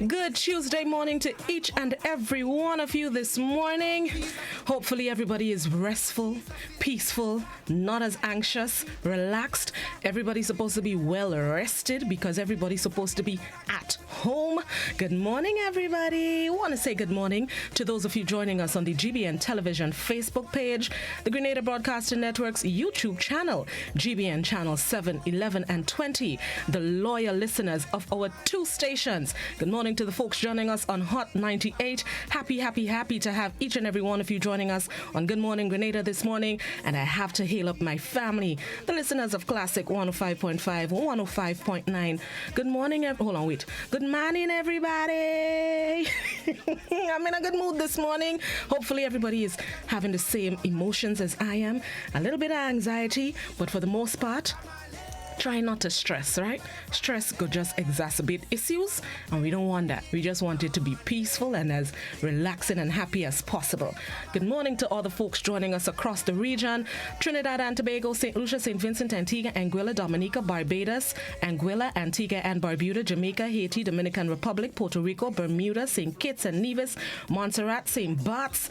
Good Tuesday morning to each and every one of you this morning. Hopefully everybody is restful, peaceful, not as anxious, relaxed. Everybody's supposed to be well rested because everybody's supposed to be at home. Good morning, everybody. I want to say good morning to those of you joining us on the GBN Television Facebook page, the Grenada Broadcasting Network's YouTube channel, GBN Channel 7, 11, and 20, the loyal listeners of our two stations. Good morning to the folks joining us on Hot 98. Happy to have each and every one of you joining us on Good Morning Grenada this morning. And I have to hail up my family, the listeners of Classic 105.5, 105.9. Good morning, Good morning, everybody. I'm in a good mood this morning. Hopefully everybody is having the same emotions as I am. A little bit of anxiety, but for the most part, try not to stress, right? Stress could just exacerbate issues, and we don't want that. We just want it to be peaceful and as relaxing and happy as possible. Good morning to all the folks joining us across the region: Trinidad and Tobago, St. Lucia, St. Vincent, Antigua, Anguilla, Dominica, Barbados, Anguilla, Antigua and Barbuda, Jamaica, Haiti, Dominican Republic, Puerto Rico, Bermuda, St. Kitts and Nevis, Montserrat, St. Bart's.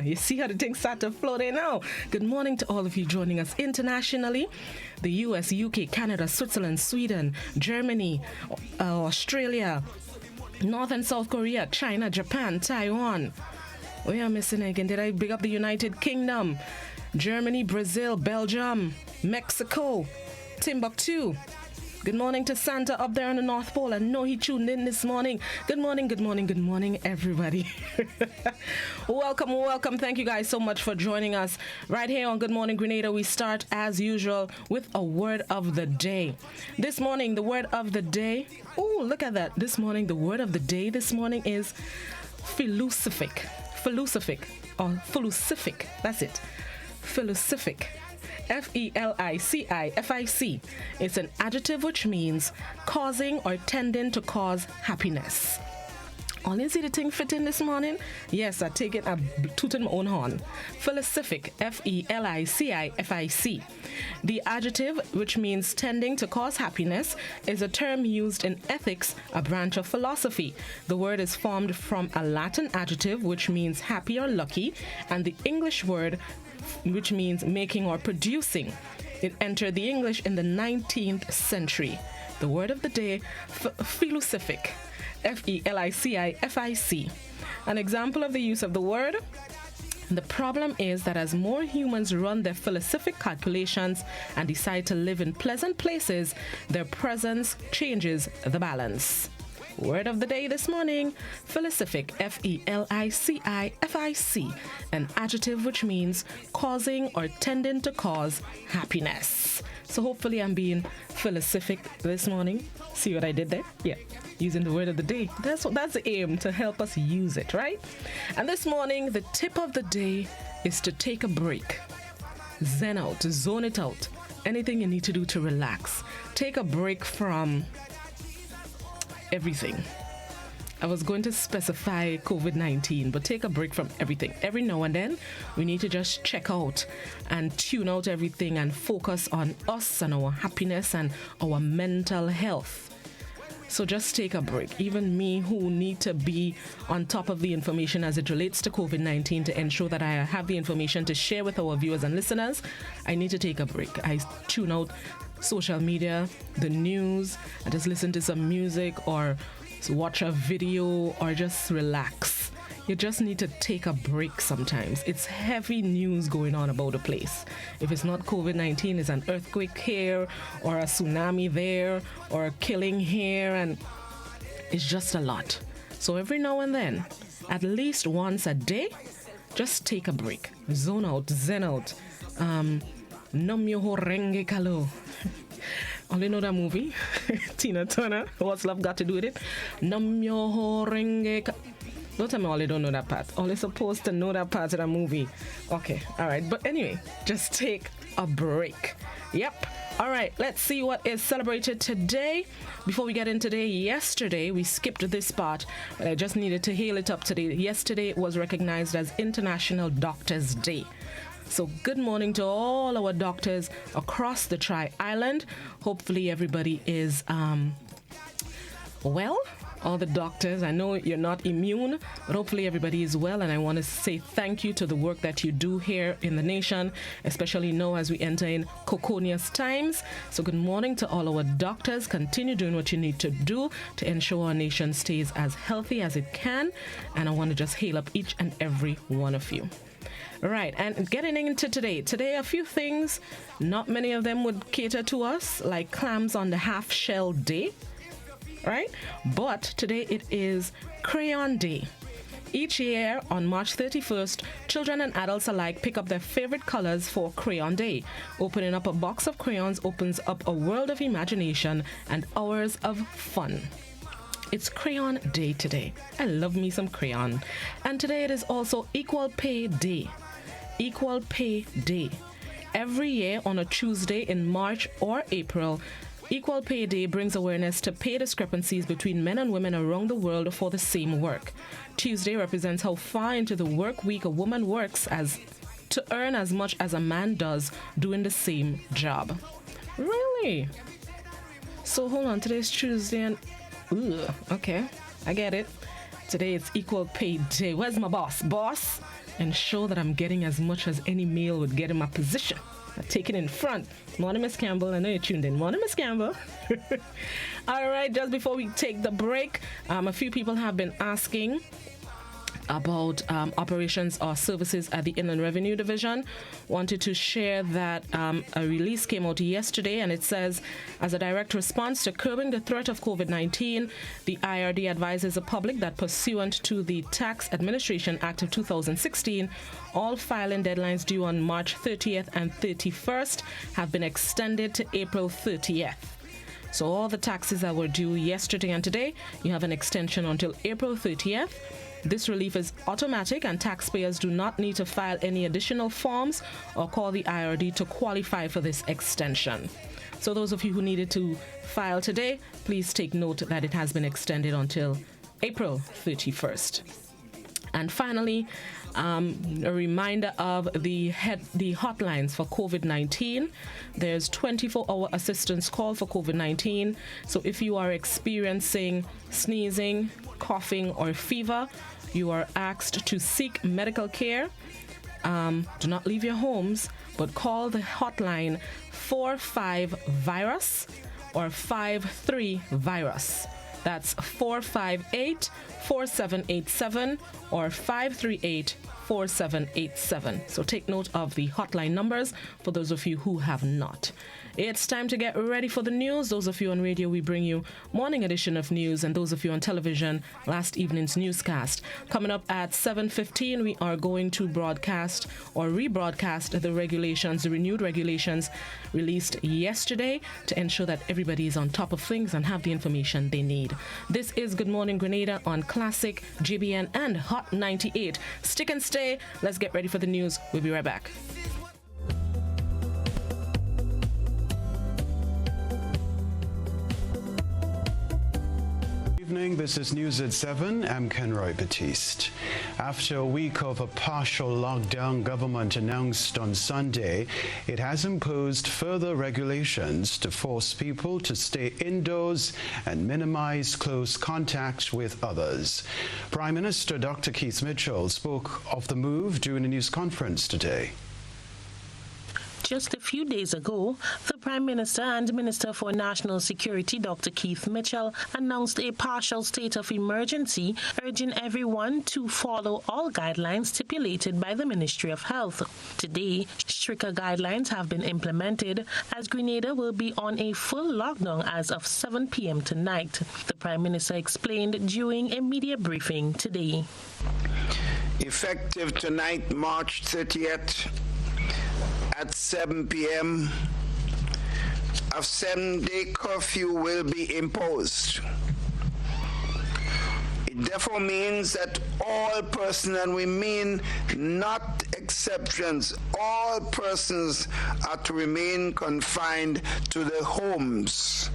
You see how the things start to flow there now. Good morning to all of you joining us internationally: the US, UK, Canada, Switzerland, Sweden, Germany, Australia, North and South Korea, China, Japan, Taiwan. We are missing again. Did I big up the United Kingdom? Germany, Brazil, Belgium, Mexico, Timbuktu. Good morning to Santa up there on the North Pole. I know he tuned in this morning. Good morning, everybody. Welcome. Thank you guys so much for joining us right here on Good Morning Grenada. We start as usual with a word of the day. This morning, the word of the day. Oh, look at that. This morning, the word of the day this morning is philosophic. That's it. Philosophic. Felicific. It's an adjective which means causing or tending to cause happiness. Only see the thing fit in this morning? Yes, I take it, I tooted my own horn. Felicific, Felicific. The adjective, which means tending to cause happiness, is a term used in ethics, a branch of philosophy. The word is formed from a Latin adjective, which means happy or lucky, and the English word, which means making or producing. It entered the English in the 19th century. The word of the day, philosophic, Felicific. An example of the use of the word: the problem is that as more humans run their philosophic calculations and decide to live in pleasant places, their presence changes the balance. Word of the day this morning, philosophic, Felicific, an adjective which means causing or tending to cause happiness. So hopefully I'm being philosophic this morning. See what I did there? Yeah, using the word of the day. That's the aim, to help us use it, right? And this morning, the tip of the day is to take a break. Zen out, zone it out. Anything you need to do to relax. Take a break from everything. I was going to specify COVID-19, but take a break from everything. Every now and then, we need to just check out and tune out everything and focus on us and our happiness and our mental health. So just take a break. Even me, who need to be on top of the information as it relates to COVID-19 to ensure that I have the information to share with our viewers and listeners, I need to take a break. I tune out social media, the news, I just listen to some music or watch a video or just relax. You just need to take a break sometimes. It's heavy news going on about a place. If it's not COVID-19, it's an earthquake here or a tsunami there or a killing here, and it's just a lot. So every now and then, at least once a day, just take a break. Zone out, zen out. Nam Yoho Renge Kalo. Only know that movie. Tina Turner. What's love got to do with it? Nam Yoho Renge Kalo. Don't tell me Ollie don't know that part. Ollie's supposed to know that part of the movie. Okay, all right. But anyway, just take a break. Yep. All right, let's see what is celebrated today. Before we get in today, yesterday we skipped this part, but I just needed to hail it up today. Yesterday was recognized as International Doctors' Day. So good morning to all our doctors across the Tri-Island. Hopefully everybody is well. all the doctors. I know you're not immune, but hopefully everybody is well. And I want to say thank you to the work that you do here in the nation, especially now as we enter in coconius times. So good morning to all our doctors. Continue doing what you need to do to ensure our nation stays as healthy as it can. And I want to just hail up each and every one of you. Right, and getting into today, a few things, not many of them would cater to us, like clams on the half-shell day, right? But today it is Crayon Day. Each year on March 31st, children and adults alike pick up their favorite colors for Crayon Day. Opening up a box of crayons opens up a world of imagination and hours of fun. It's Crayon Day today. I love me some crayon. And today it is also Equal Pay Day. Equal Pay Day. Every year on a Tuesday in March or April, Equal Pay Day brings awareness to pay discrepancies between men and women around the world for the same work. Tuesday represents how far into the work week a woman works as to earn as much as a man does doing the same job. Really? So hold on, today's Tuesday and... okay, I get it. Today it's Equal Pay Day. Where's my boss? Boss? Ensure that I'm getting as much as any male would get in my position. I take it in front. Morning, Miss Campbell. I know you're tuned in. Morning, Miss Campbell. All right, just before we take the break, a few people have been asking about operations or services at the Inland Revenue Division. Wanted to share that a release came out yesterday, and it says, as a direct response to curbing the threat of COVID-19, the IRD advises the public that pursuant to the Tax Administration Act of 2016, all filing deadlines due on March 30th and 31st have been extended to April 30th. So all the taxes that were due yesterday and today, you have an extension until April 30th. This relief is automatic and taxpayers do not need to file any additional forms or call the IRD to qualify for this extension. So those of you who needed to file today, please take note that it has been extended until April 31st. And finally, a reminder of the hotlines for COVID-19. There's 24-hour assistance call for COVID-19. So if you are experiencing sneezing, coughing, or fever, you are asked to seek medical care. Do not leave your homes, but call the hotline 45-VIRUS or 53-VIRUS. That's 458-4787 or 538-4787. So take note of the hotline numbers for those of you who have not. It's time to get ready for the news. Those of you on radio, we bring you morning edition of news, and those of you on television, last evening's newscast. Coming up at 7:15, we are going to broadcast or rebroadcast the renewed regulations released yesterday to ensure that everybody is on top of things and have the information they need. This is Good Morning Grenada on Classic, GBN, and Hot 98. Stick and stay. Let's get ready for the news. We'll be right back. Evening, this is News at 7. I'm Kenroy Batiste. After a week of a partial lockdown, government announced on Sunday it has imposed further regulations to force people to stay indoors and minimize close contact with others. Prime Minister Dr. Keith Mitchell spoke of the move during a news conference today. Just a few days ago, the Prime Minister and Minister for National Security, Dr. Keith Mitchell, announced a partial state of emergency, urging everyone to follow all guidelines stipulated by the Ministry of Health. Today, stricter guidelines have been implemented as Grenada will be on a full lockdown as of 7 p.m. tonight. The Prime Minister explained during a media briefing today. Effective tonight, March 30th, at 7 p.m., a 7-day curfew will be imposed. It therefore means that all persons, and we mean not exceptions, all persons are to remain confined to their homes,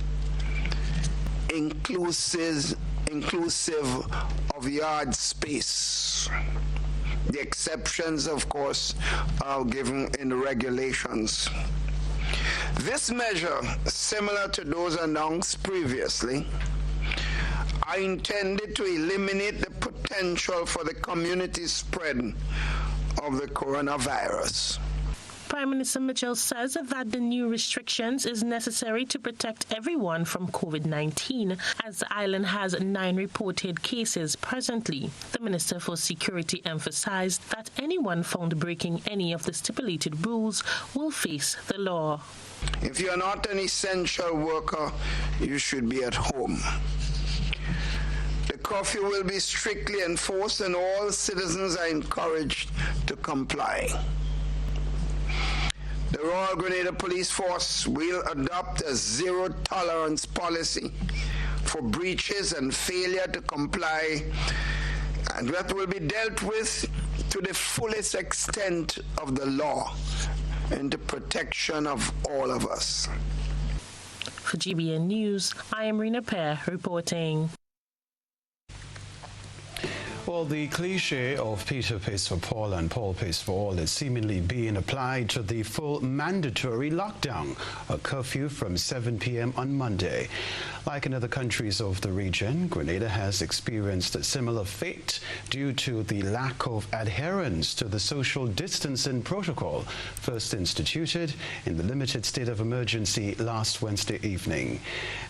inclusive of yard space. The exceptions, of course, are given in the regulations. This measure, similar to those announced previously, are intended to eliminate the potential for the community spread of the coronavirus. Prime Minister Mitchell says that the new restrictions is necessary to protect everyone from COVID-19, as the island has 9 reported cases presently. The Minister for Security emphasized that anyone found breaking any of the stipulated rules will face the law. If you are not an essential worker, you should be at home. The curfew will be strictly enforced and all citizens are encouraged to comply. The Royal Grenada Police Force will adopt a zero-tolerance policy for breaches and failure to comply, and that will be dealt with to the fullest extent of the law and the protection of all of us. For GBN News, I am Rena Pear reporting. Well, the cliche of Peter pays for Paul and Paul pays for all is seemingly being applied to the full mandatory lockdown, a curfew from 7 p.m. on Monday. Like in other countries of the region, Grenada has experienced a similar fate due to the lack of adherence to the social distancing protocol first instituted in the limited state of emergency last Wednesday evening.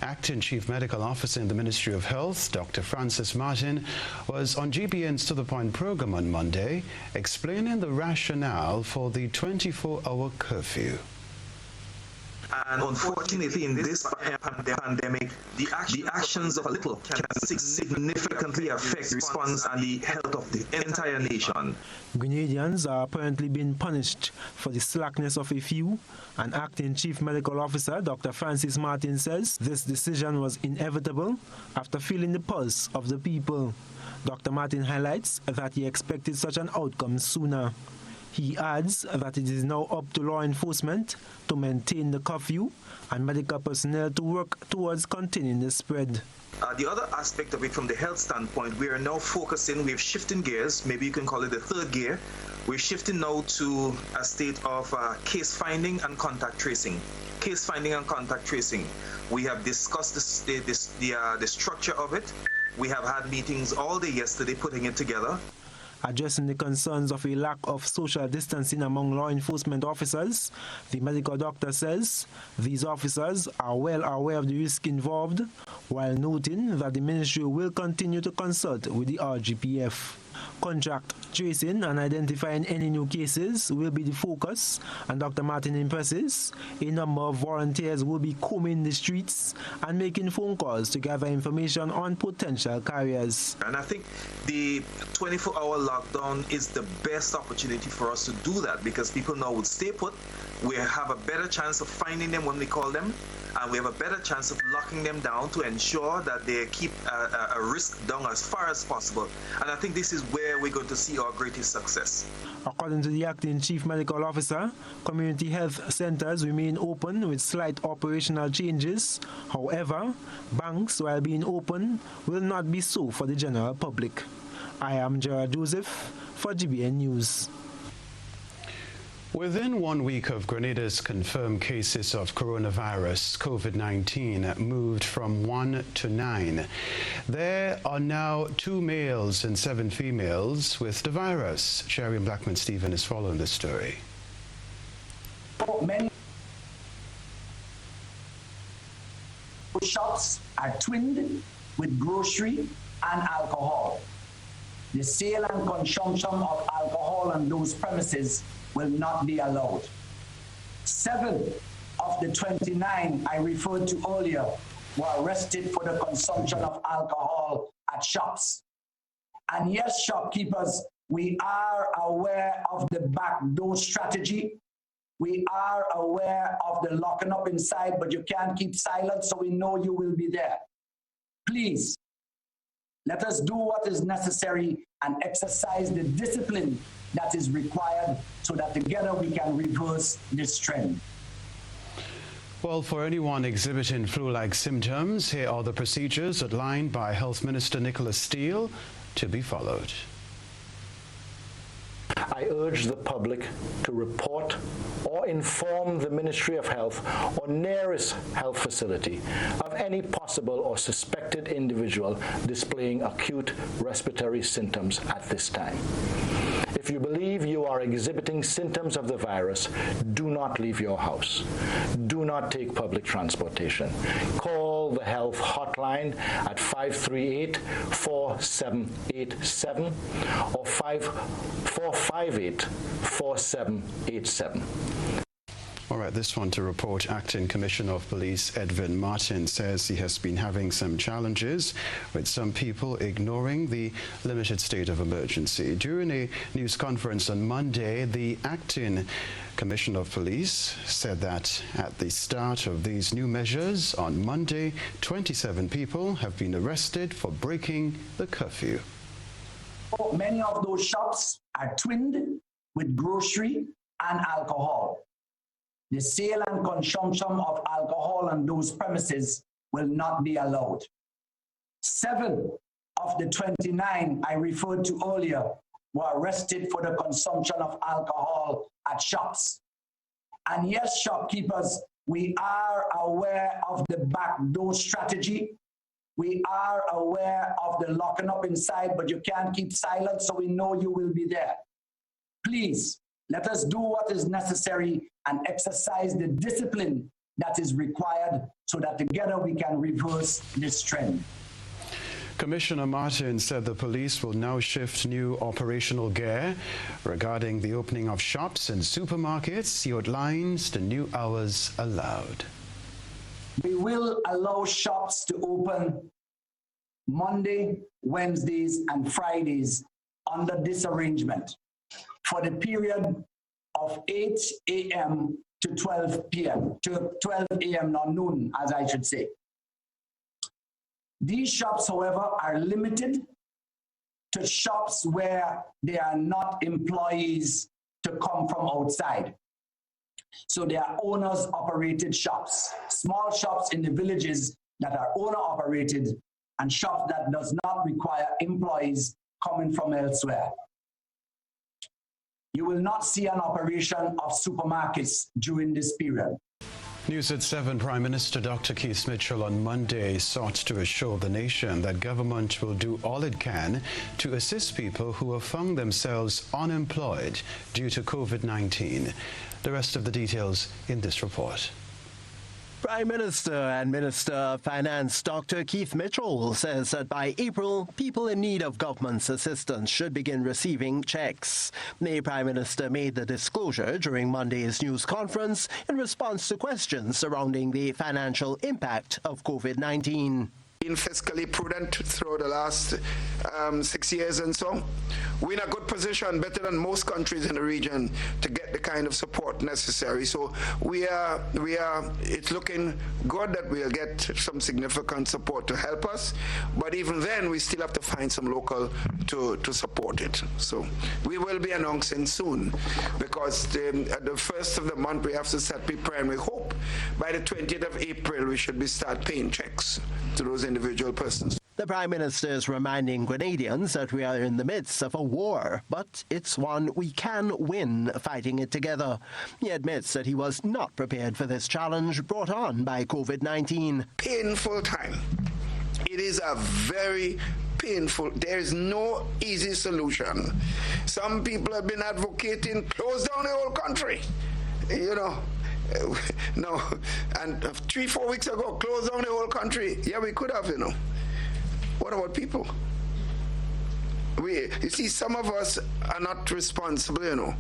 Acting Chief Medical Officer in the Ministry of Health, Dr. Francis Martin, was on GBN's To The Point program on Monday, explaining the rationale for the 24-hour curfew. And unfortunately, in this pandemic, the actions of a little can significantly affect the response and the health of the entire nation. Grenadians are apparently being punished for the slackness of a few, and Acting Chief Medical Officer Dr. Francis Martin says this decision was inevitable after feeling the pulse of the people. Dr. Martin highlights that he expected such an outcome sooner. He adds that it is now up to law enforcement to maintain the curfew and medical personnel to work towards containing the spread. The other aspect of it from the health standpoint, we are now focusing, we're shifting gears, maybe you can call it the third gear. We're shifting now to a state of case finding and contact tracing. Case finding and contact tracing. We have discussed the structure of it. We have had meetings all day yesterday putting it together. Addressing the concerns of a lack of social distancing among law enforcement officers, the medical doctor says these officers are well aware of the risk involved, while noting that the ministry will continue to consult with the RGPF. Contact tracing and identifying any new cases will be the focus, and Dr. Martin impresses a number of volunteers will be combing the streets and making phone calls to gather information on potential carriers. And I think the 24-hour lockdown is the best opportunity for us to do that, because people now would stay put. We have a better chance of finding them when we call them, and we have a better chance of locking them down to ensure that they keep a risk down as far as possible. And I think this is where we're going to see our greatest success. According to the Acting Chief Medical Officer, community health centers remain open with slight operational changes. However, banks, while being open, will not be so for the general public. I am Gerard Joseph for GBN News. Within 1 week of Grenada's confirmed cases of coronavirus, COVID-19 moved from 1 to 9. There are now 2 males and 7 females with the virus. Sherry Blackman-Stephen is following this story. Many shops are twinned with grocery and alcohol. The sale and consumption of alcohol on those premises will not be allowed. 7 of the 29 I referred to earlier were arrested for the consumption of alcohol at shops. And yes, shopkeepers, we are aware of the backdoor strategy. We are aware of the locking up inside, but you can't keep silent, so we know you will be there. Please, let us do what is necessary and exercise the discipline that is required so that together we can reverse this trend. Well, for anyone exhibiting flu-like symptoms, here are the procedures outlined by Health Minister Nicholas Steele to be followed. I urge the public to report or inform the Ministry of Health or nearest health facility of any possible or suspected individual displaying acute respiratory symptoms at this time. If you believe you are exhibiting symptoms of the virus, do not leave your house. Do not take public transportation. Call the health hotline at 538-4787 or 458-4787. All right, this one to report. Acting Commissioner of Police Edwin Martin says he has been having some challenges with some people ignoring the limited state of emergency. During a news conference on Monday, the Acting Commissioner of Police said that at the start of these new measures on Monday, 27 people have been arrested for breaking the curfew. Many of those shops are twinned with grocery and alcohol. The sale and consumption of alcohol on those premises will not be allowed. 7 of the 29 I referred to earlier were arrested for the consumption of alcohol at shops. And yes, shopkeepers, we are aware of the backdoor strategy. We are aware of the locking up inside, but you can't keep silent, so we know you will be there. Please, let us do what is necessary and exercise the discipline that is required so that together we can reverse this trend. Commissioner Martin said the police will now shift new operational gear regarding the opening of shops and supermarkets. He outlines the new hours allowed. We will allow shops to open Monday, Wednesdays, and Fridays under this arrangement for the period of 8 a.m. to 12 p.m., to 12 a.m. or noon, as I should say. These shops, however, are limited to shops where there are not employees to come from outside. So they are owners-operated shops, small shops in the villages that are owner-operated and shops that does not require employees coming from elsewhere. You will not see an operation of supermarkets during this period. News at 7. Prime Minister Dr. Keith Mitchell on Monday sought to assure the nation that government will do all it can to assist people who have found themselves unemployed due to COVID-19. The rest of the details in this report. Prime Minister and Minister of Finance Dr. Keith Mitchell says that by April, people in need of government's assistance should begin receiving checks. The Prime Minister made the disclosure during Monday's news conference in response to questions surrounding the financial impact of COVID-19. Been fiscally prudent through the last 6 years and so. We're in a good position, better than most countries in the region, to get the kind of support necessary. So it's looking good that we'll get some significant support to help us. But even then, we still have to find some local to support it. So we will be announcing soon, because at the first of the month, we have to start preparing. We hope by the 20th of April, we should start paying checks to those individual persons. The Prime Minister is reminding Grenadians that we are in the midst of a war, but it's one we can win fighting it together. He admits that he was not prepared for this challenge brought on by COVID-19. Painful time. It is a very painful. There is no easy solution. Some people have been advocating close down the whole country. You know. No, and 3-4 weeks ago, closed down the whole country. Yeah, we could have, you know. What about people? You see, some of us are not responsible, you know.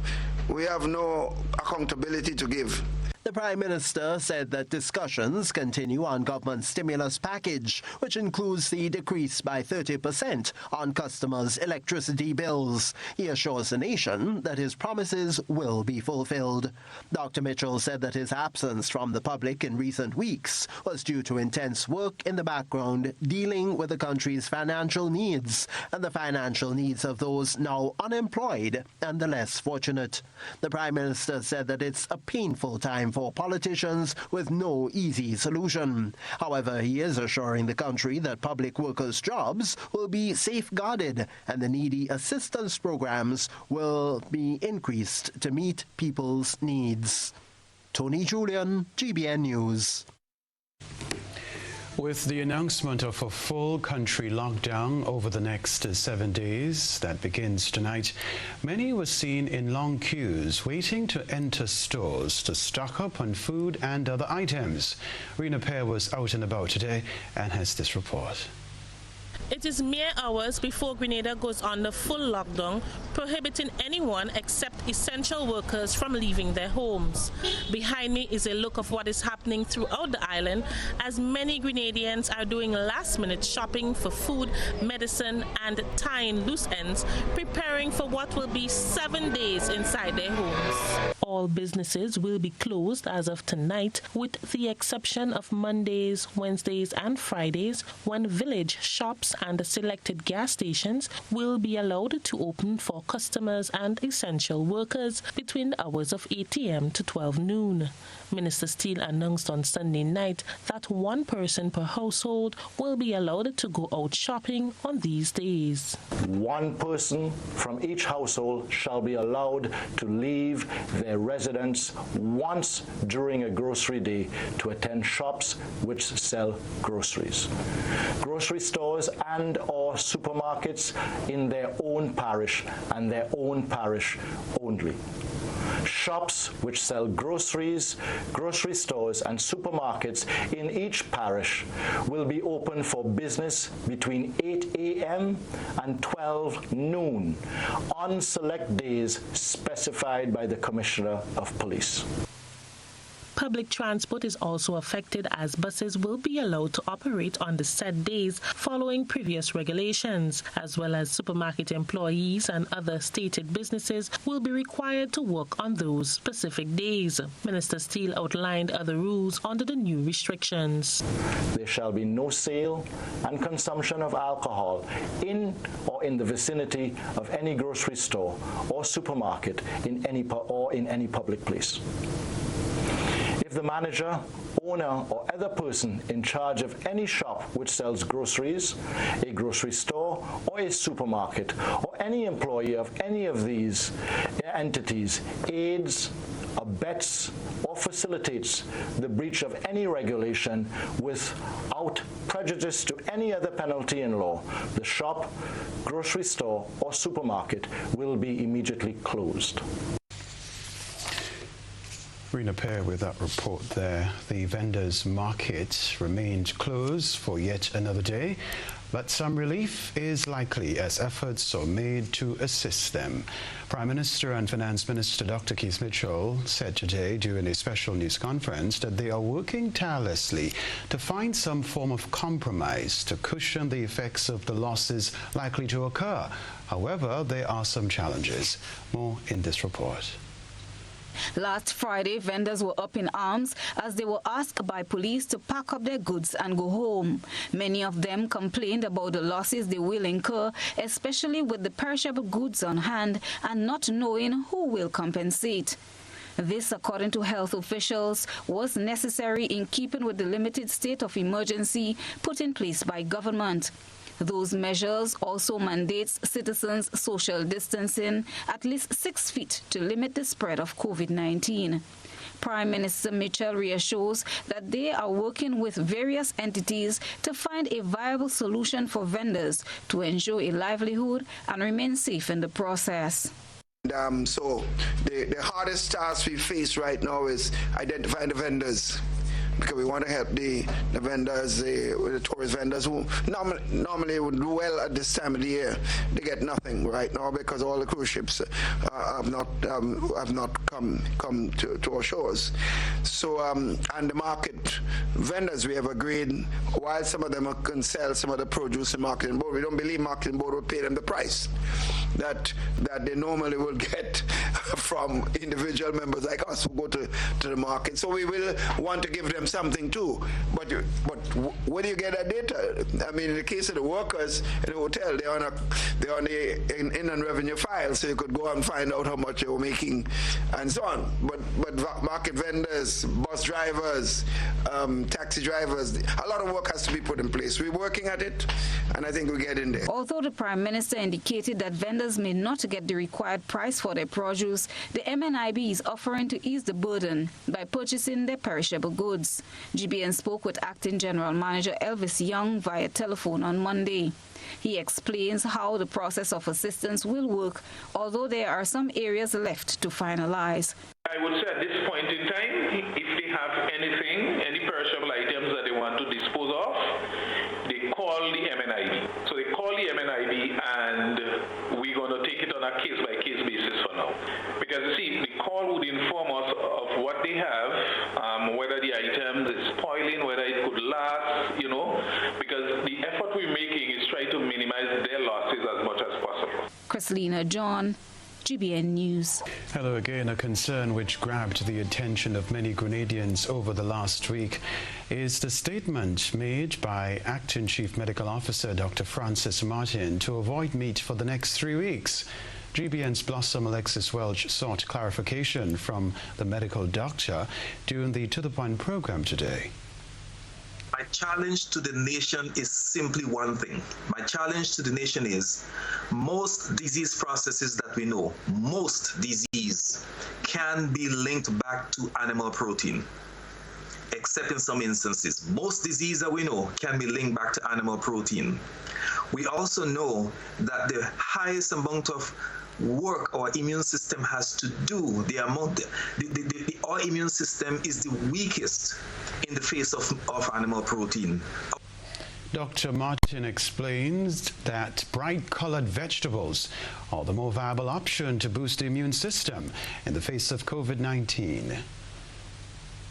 We have no accountability to give. The Prime Minister said that discussions continue on government stimulus package, which includes the decrease by 30% on customers' electricity bills. He assures the nation that his promises will be fulfilled. Dr. Mitchell said that his absence from the public in recent weeks was due to intense work in the background dealing with the country's financial needs and the financial needs of those now unemployed and the less fortunate. The Prime Minister said that it's a painful time for for politicians with no easy solution. However, he is assuring the country that public workers' jobs will be safeguarded and the needy assistance programs will be increased to meet people's needs. Tony Julian, GBN News. With the announcement of a full country lockdown over the next 7 days that begins tonight, many were seen in long queues waiting to enter stores to stock up on food and other items. Rena Pear was out and about today and has this report. It is mere hours before Grenada goes under full lockdown, prohibiting anyone except essential workers from leaving their homes. Behind me is a look of what is happening throughout the island, as many Grenadians are doing last-minute shopping for food, medicine, and tying loose ends, preparing for what will be 7 days inside their homes. All businesses will be closed as of tonight, with the exception of Mondays, Wednesdays, and Fridays, when village shops and selected gas stations will be allowed to open for customers and essential workers between the hours of 8 a.m. to 12 noon. Minister Steele announced on Sunday night that one person per household will be allowed to go out shopping on these days. One person from each household shall be allowed to leave their residence once during a grocery day to attend shops which sell groceries. Grocery stores and or supermarkets in their own parish and their own parish only. Shops which sell groceries, grocery stores and supermarkets in each parish will be open for business between 8 a.m. and 12 noon on select days specified by the Commissioner of Police. Public transport is also affected, as buses will be allowed to operate on the set days following previous regulations, as well as supermarket employees and other stated businesses will be required to work on those specific days. Minister Steele outlined other rules under the new restrictions. There shall be no sale and consumption of alcohol in or in the vicinity of any grocery store or supermarket in any public place. If the manager, owner, or other person in charge of any shop which sells groceries, a grocery store, or a supermarket, or any employee of any of these entities aids, abets, or facilitates the breach of any regulation without prejudice to any other penalty in law, the shop, grocery store, or supermarket will be immediately closed. Rena Pear with that report there. The vendors' market remained closed for yet another day, but some relief is likely as efforts are made to assist them. Prime Minister and Finance Minister Dr. Keith Mitchell said today during a special news conference that they are working tirelessly to find some form of compromise to cushion the effects of the losses likely to occur. However, there are some challenges. More in this report. Last Friday, vendors were up in arms as they were asked by police to pack up their goods and go home. Many of them complained about the losses they will incur, especially with the perishable goods on hand and not knowing who will compensate. This, according to health officials, was necessary in keeping with the limited state of emergency put in place by government. Those measures also mandates citizens social distancing at least 6 feet to limit the spread of COVID-19. Prime Minister Mitchell reassures that they are working with various entities to find a viable solution for vendors to ensure a livelihood and remain safe in the process. So the hardest task we face right now is identifying the vendors, because we want to help the vendors, the tourist vendors who normally would do well at this time of the year. They get nothing right now because all the cruise ships have not come to our shores. So and the market vendors, we have agreed, while some of them can sell some of the produce in Marketing Board, we don't believe Marketing Board will pay them the price that they normally will get from individual members like us who go to the market. So we will want to give them something too. But where do you get that data? I mean, in the case of the workers in the hotel, they're on the Inland Revenue file, so you could go and find out how much they were making and so on. But market vendors, bus drivers, taxi drivers, a lot of work has to be put in place. We're working at it, and I think we're getting there. Although the Prime Minister indicated that vendors may not get the required price for their produce, the MNIB is offering to ease the burden by purchasing their perishable goods. GBN spoke with Acting General Manager Elvis Young via telephone on Monday. He explains how the process of assistance will work, although there are some areas left to finalize. I would say at this point in time, if they have anything, any perishable items that they want to dispose of, they call the MNIB. So they call the MNIB and we're going to take it on a case-by-case basis for now. Because you see, the call would inform us of what they have, whether the item is spoiling, whether it could last, because the effort we're making is try to minimize their losses as much as possible. Chrislina John, GBN News. Hello again. A concern which grabbed the attention of many Grenadians over the last week is the statement made by Acting Chief Medical Officer Dr. Francis Martin to avoid meat for the next 3 weeks. GBN's Blossom Alexis-Welsh sought clarification from the medical doctor during the To The Point program today. My challenge to the nation is simply one thing. My challenge to the nation is most disease processes that we know, most disease can be linked back to animal protein, except in some instances. Most disease that we know can be linked back to animal protein. We also know that the highest amount of work our immune system has to do, our immune system is the weakest in the face of animal protein. Dr. Martin explains that bright-colored vegetables are the more viable option to boost the immune system in the face of COVID-19.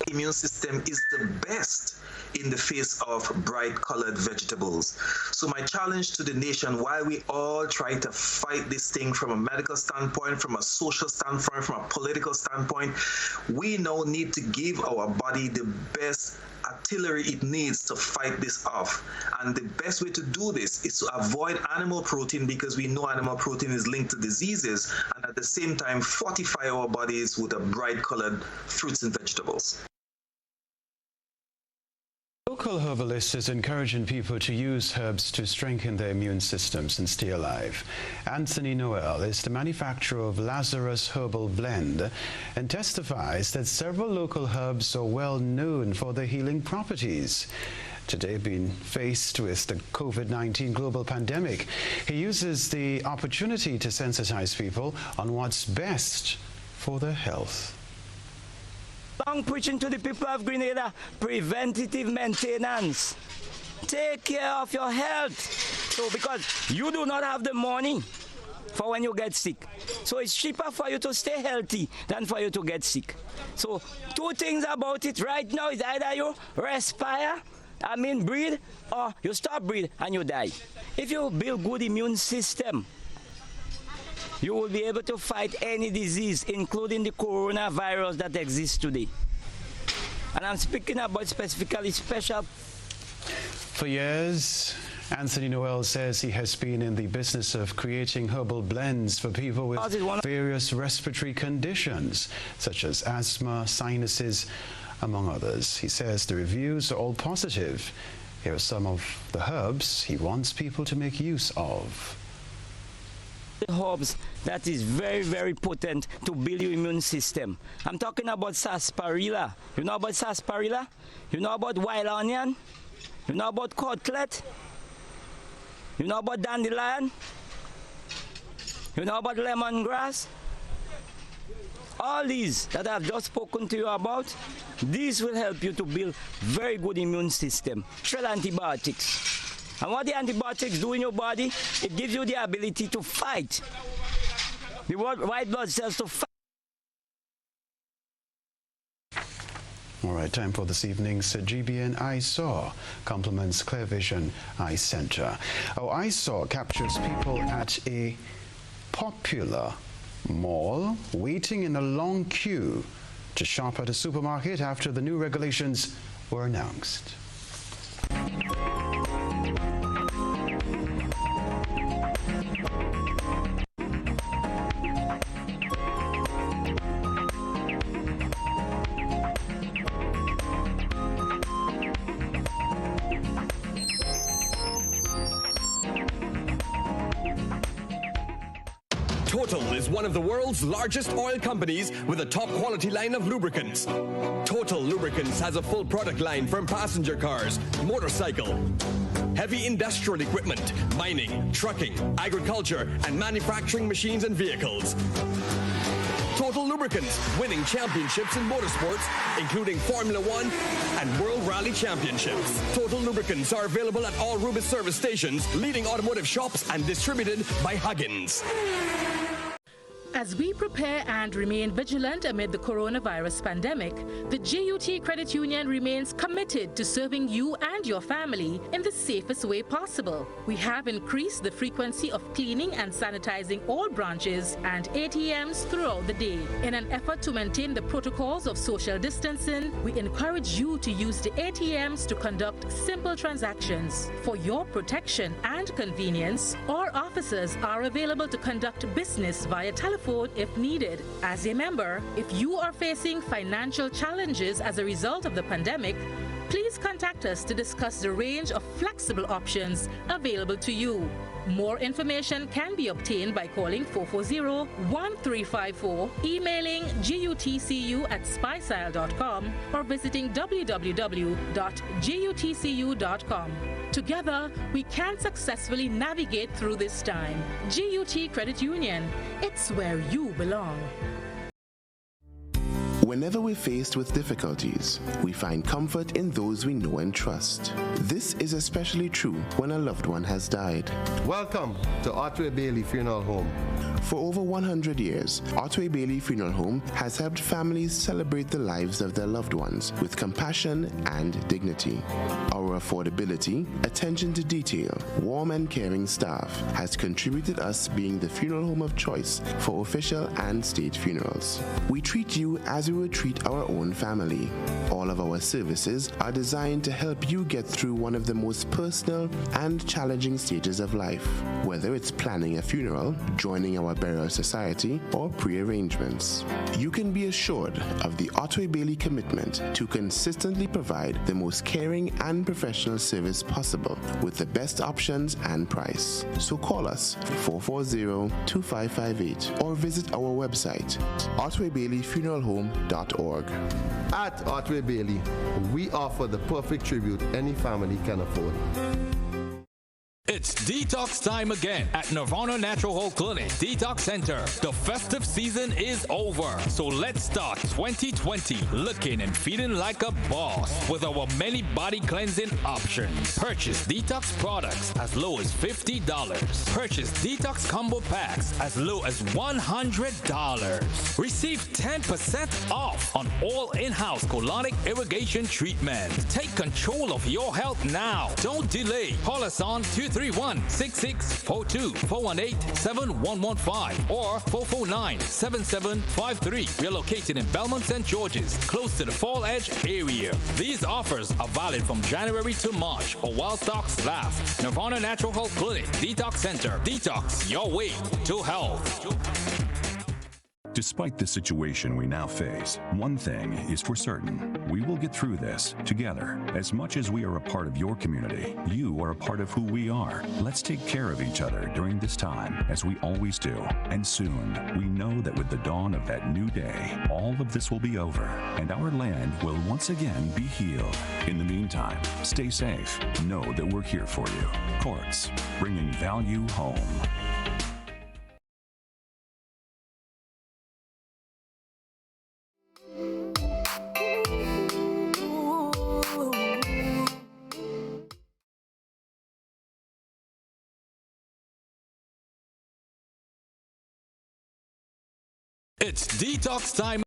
Immune system is the best in the face of bright-colored vegetables. So my challenge to the nation, while we all try to fight this thing from a medical standpoint, from a social standpoint, from a political standpoint, we now need to give our body the best artillery it needs to fight this off. And the best way to do this is to avoid animal protein, because we know animal protein is linked to diseases, and at the same time fortify our bodies with a bright-colored fruits and vegetables. Local herbalist is encouraging people to use herbs to strengthen their immune systems and stay alive. Anthony Noel is the manufacturer of Lazarus Herbal Blend and testifies that several local herbs are well known for their healing properties. Today, being faced with the COVID-19 global pandemic, he uses the opportunity to sensitize people on what's best for their health. I'm preaching to the people of Grenada, preventative maintenance. Take care of your health. So because you do not have the money for when you get sick. So it's cheaper for you to stay healthy than for you to get sick. So two things about it right now is either you breathe, or you stop breathe and you die. If you build good immune system, you will be able to fight any disease, including the coronavirus that exists today. And I'm speaking about specifically special. For years, Anthony Noel says he has been in the business of creating herbal blends for people with various respiratory conditions, such as asthma, sinuses, among others. He says the reviews are all positive. Here are some of the herbs he wants people to make use of. The herbs that is very, very potent to build your immune system. I'm talking about sarsaparilla. You know about sarsaparilla? You know about wild onion? You know about cutlet? You know about dandelion? You know about lemongrass? All these that I've just spoken to you about, these will help you to build very good immune system. Shred antibiotics. And what the antibiotics do in your body, it gives you the ability to fight. The white blood cells to fight. All right, time for this evening's GBN I Saw, compliments Clear Vision Eye Center. I Saw captures people at a popular mall waiting in a long queue to shop at a supermarket after the new regulations were announced. Total is one of the world's largest oil companies with a top quality line of lubricants. Total Lubricants has a full product line from passenger cars, motorcycle, heavy industrial equipment, mining, trucking, agriculture, and manufacturing machines and vehicles. Total Lubricants, winning championships in motorsports, including Formula One and World Rally Championships. Total Lubricants are available at all Rubis service stations, leading automotive shops, and distributed by Huggins. As we prepare and remain vigilant amid the coronavirus pandemic, the GUT Credit Union remains committed to serving you and your family in the safest way possible. We have increased the frequency of cleaning and sanitizing all branches and ATMs throughout the day. In an effort to maintain the protocols of social distancing, we encourage you to use the ATMs to conduct simple transactions. For your protection and convenience, our officers are available to conduct business via telephone if needed. As a member, if you are facing financial challenges as a result of the pandemic, please contact us to discuss the range of flexible options available to you. More information can be obtained by calling 440-1354, emailing gutcu@spicile.com, or visiting www.gutcu.com. Together, we can successfully navigate through this time. GUT Credit Union, it's where you belong. Whenever we're faced with difficulties, we find comfort in those we know and trust. This is especially true when a loved one has died. Welcome to Otway Bailey Funeral Home. For over 100 years, Otway Bailey Funeral Home has helped families celebrate the lives of their loved ones with compassion and dignity. Our affordability, attention to detail, warm and caring staff has contributed us being the funeral home of choice for official and state funerals. We treat you as we would treat our own family. All of our services are designed to help you get through one of the most personal and challenging stages of life, whether it's planning a funeral, joining our burial society, or pre-arrangements. You can be assured of the Otway Bailey commitment to consistently provide the most caring and professional service possible with the best options and price. So call us 440-2558 or visit our website, otwaybaileyfuneralhome.org. At Otway Bailey, we offer the perfect tribute any family can afford. It's detox time again at Nirvana Natural Health Clinic Detox Center. The festive season is over, so let's start 2020 looking and feeling like a boss with our many body cleansing options. Purchase detox products as low as $50. Purchase detox combo packs as low as $100. Receive 10% off on all in-house colonic irrigation treatment. Take control of your health now. Don't delay. Call us on 231-6642, 418-7115, or 449-7753. We are located in Belmont St. George's, close to the Fall Edge area. These offers are valid from January to March or while stocks last. Nirvana Natural Health Clinic Detox Center. Detox your way to health. Despite the situation we now face, one thing is for certain. We will get through this together. As much as we are a part of your community, you are a part of who we are. Let's take care of each other during this time, as we always do. And soon, we know that with the dawn of that new day, all of this will be over, and our land will once again be healed. In the meantime, stay safe. Know that we're here for you. Courts, bringing value home. It's detox time.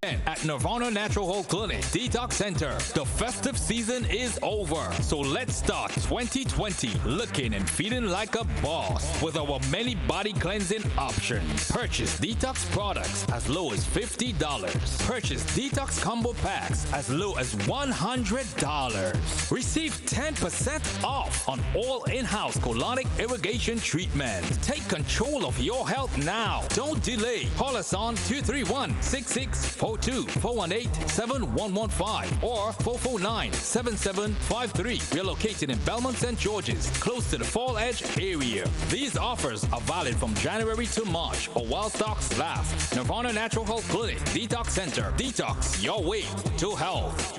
Again at Nirvana Natural Health Clinic Detox Center. The festive season is over, so let's start 2020 looking and feeling like a boss with our many body cleansing options. Purchase detox products as low as $50. Purchase detox combo packs as low as $100. Receive 10% off on all in-house colonic irrigation treatments. Take control of your health now. Don't delay. Call us on 231-6642, 418-7115, or 449-7753. We are located in Belmont St. George's, close to the Fall Edge area. These offers are valid from January to March or while stocks last. Nirvana Natural Health Clinic Detox Center. Detox your way to health.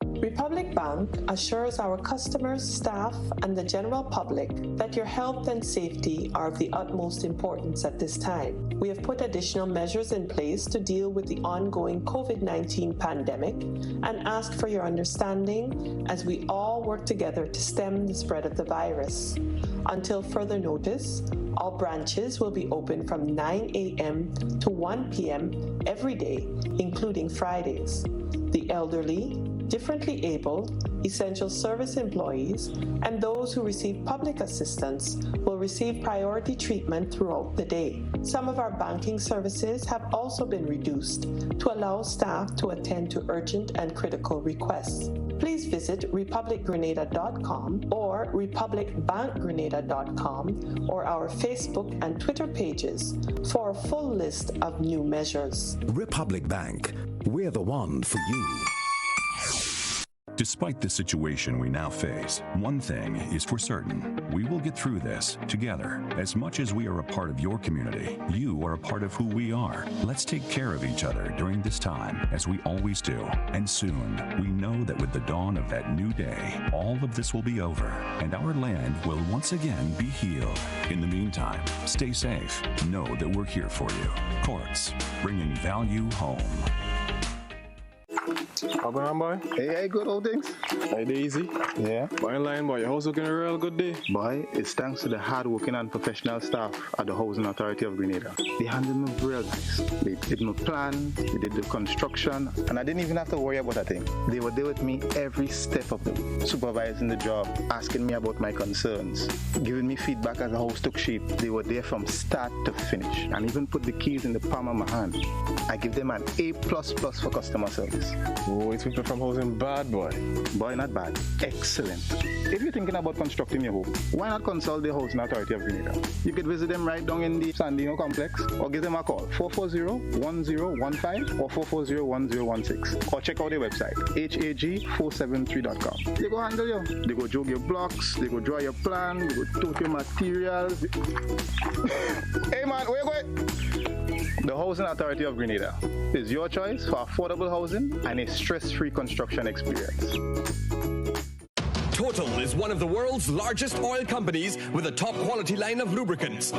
Republic Bank assures our customers, staff, and the general public that your health and safety are of the utmost importance at this time. We have put additional measures in place to deal with the ongoing COVID-19 pandemic and ask for your understanding as we all work together to stem the spread of the virus. Until further notice, all branches will be open from 9 a.m. to 1 p.m. every day, including Fridays. The elderly, differently abled, essential service employees, and those who receive public assistance will receive priority treatment throughout the day. Some of our banking services have also been reduced to allow staff to attend to urgent and critical requests. Please visit republicgrenada.com or republicbankgrenada.com or our Facebook and Twitter pages for a full list of new measures. Republic Bank, we're the one for you. Despite the situation we now face, one thing is for certain. We will get through this together. As much as we are a part of your community, you are a part of who we are. Let's take care of each other during this time, as we always do. And soon, we know that with the dawn of that new day, all of this will be over, and our land will once again be healed. In the meantime, stay safe. Know that we're here for you. Courts, bringing value home. How going on, boy? Hey, good old things. Hey, easy. Yeah. Boy, in line, boy. Your house looking a real good day. Boy, it's thanks to the hard-working and professional staff at the Housing Authority of Grenada. They handled me real nice. They did my plan, they did the construction, and I didn't even have to worry about a thing. They were there with me every step of the way, supervising the job, asking me about my concerns, giving me feedback as the house took shape. They were there from start to finish, and even put the keys in the palm of my hand. I give them an A++ for customer service. Oh, it's people from housing bad, boy. Boy, not bad. Excellent. If you're thinking about constructing your home, why not consult the Housing Authority of Grenada? You could visit them right down in the Sandino complex, or give them a call, 440-1015 or 440-1016. Or check out their website, hag473.com. They go handle you. They go jog your blocks, they go draw your plan, they go tote your materials. Hey man, where you going? The Housing Authority of Grenada is your choice for affordable housing and a stress-free construction experience. Total is one of the world's largest oil companies with a top quality line of lubricants.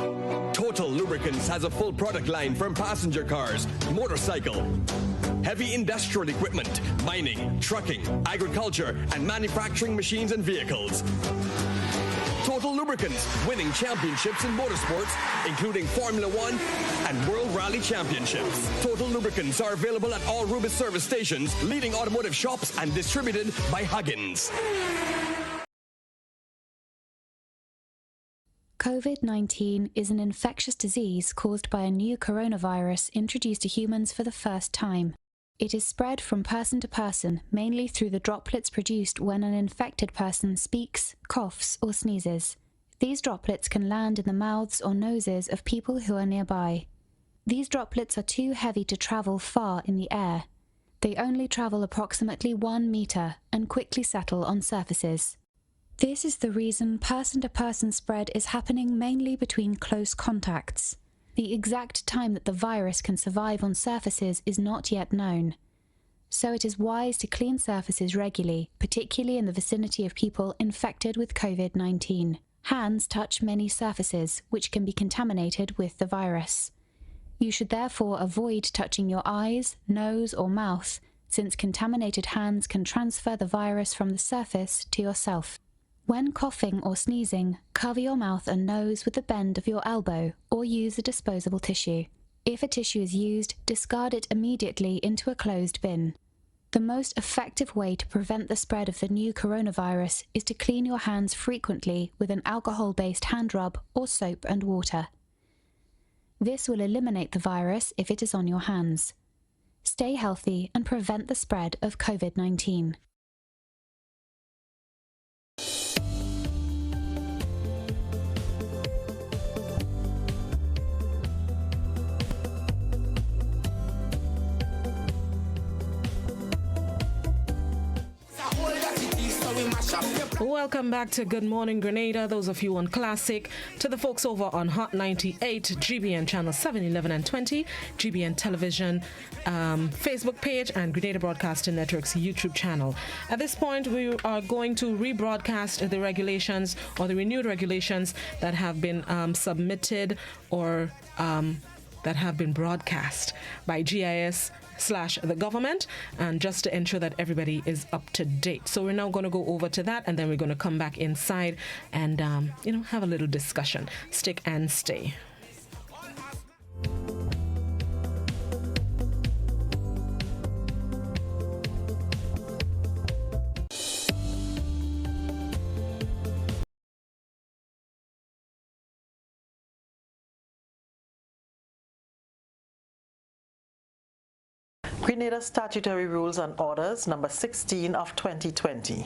Total Lubricants has a full product line from passenger cars, motorcycle, heavy industrial equipment, mining, trucking, agriculture, and manufacturing machines and vehicles. Total Lubricants, winning championships in motorsports, including Formula One and World Rally Championships. Total Lubricants are available at all Rubis service stations, leading automotive shops, and distributed by Huggins. COVID-19 is an infectious disease caused by a new coronavirus introduced to humans for the first time. It is spread from person to person, mainly through the droplets produced when an infected person speaks, coughs, or sneezes. These droplets can land in the mouths or noses of people who are nearby. These droplets are too heavy to travel far in the air. They only travel approximately 1 meter and quickly settle on surfaces. This is the reason person-to-person spread is happening mainly between close contacts. The exact time that the virus can survive on surfaces is not yet known. So it is wise to clean surfaces regularly, particularly in the vicinity of people infected with COVID-19. Hands touch many surfaces, which can be contaminated with the virus. You should therefore avoid touching your eyes, nose, or mouth, since contaminated hands can transfer the virus from the surface to yourself. When coughing or sneezing, cover your mouth and nose with the bend of your elbow or use a disposable tissue. If a tissue is used, discard it immediately into a closed bin. The most effective way to prevent the spread of the new coronavirus is to clean your hands frequently with an alcohol-based hand rub or soap and water. This will eliminate the virus if it is on your hands. Stay healthy and prevent the spread of COVID-19. Welcome back to Good Morning Grenada, those of you on Classic, to the folks over on Hot 98, GBN channel 7, 11 and 20, GBN Television Facebook page, and Grenada Broadcasting Network's YouTube channel. At this point, we are going to rebroadcast the regulations or the renewed regulations that have been submitted or that have been broadcast by GIS/the government, and just to ensure that everybody is up to date. So we're now going to go over to that, and then we're going to come back inside and have a little discussion. Stick and stay. Grenada Statutory Rules and Orders number 16 of 2020.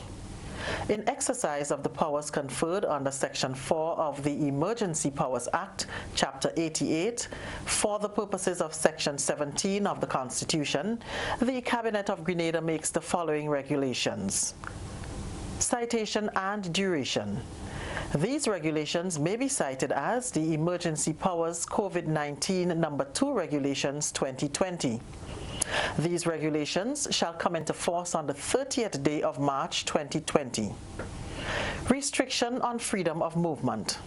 In exercise of the powers conferred under Section 4 of the Emergency Powers Act, Chapter 88, for the purposes of Section 17 of the Constitution, the Cabinet of Grenada makes the following regulations. Citation and duration. These regulations may be cited as the Emergency Powers COVID-19 number 2 Regulations 2020. These regulations shall come into force on the 30th day of March 2020. Restriction on freedom of movement.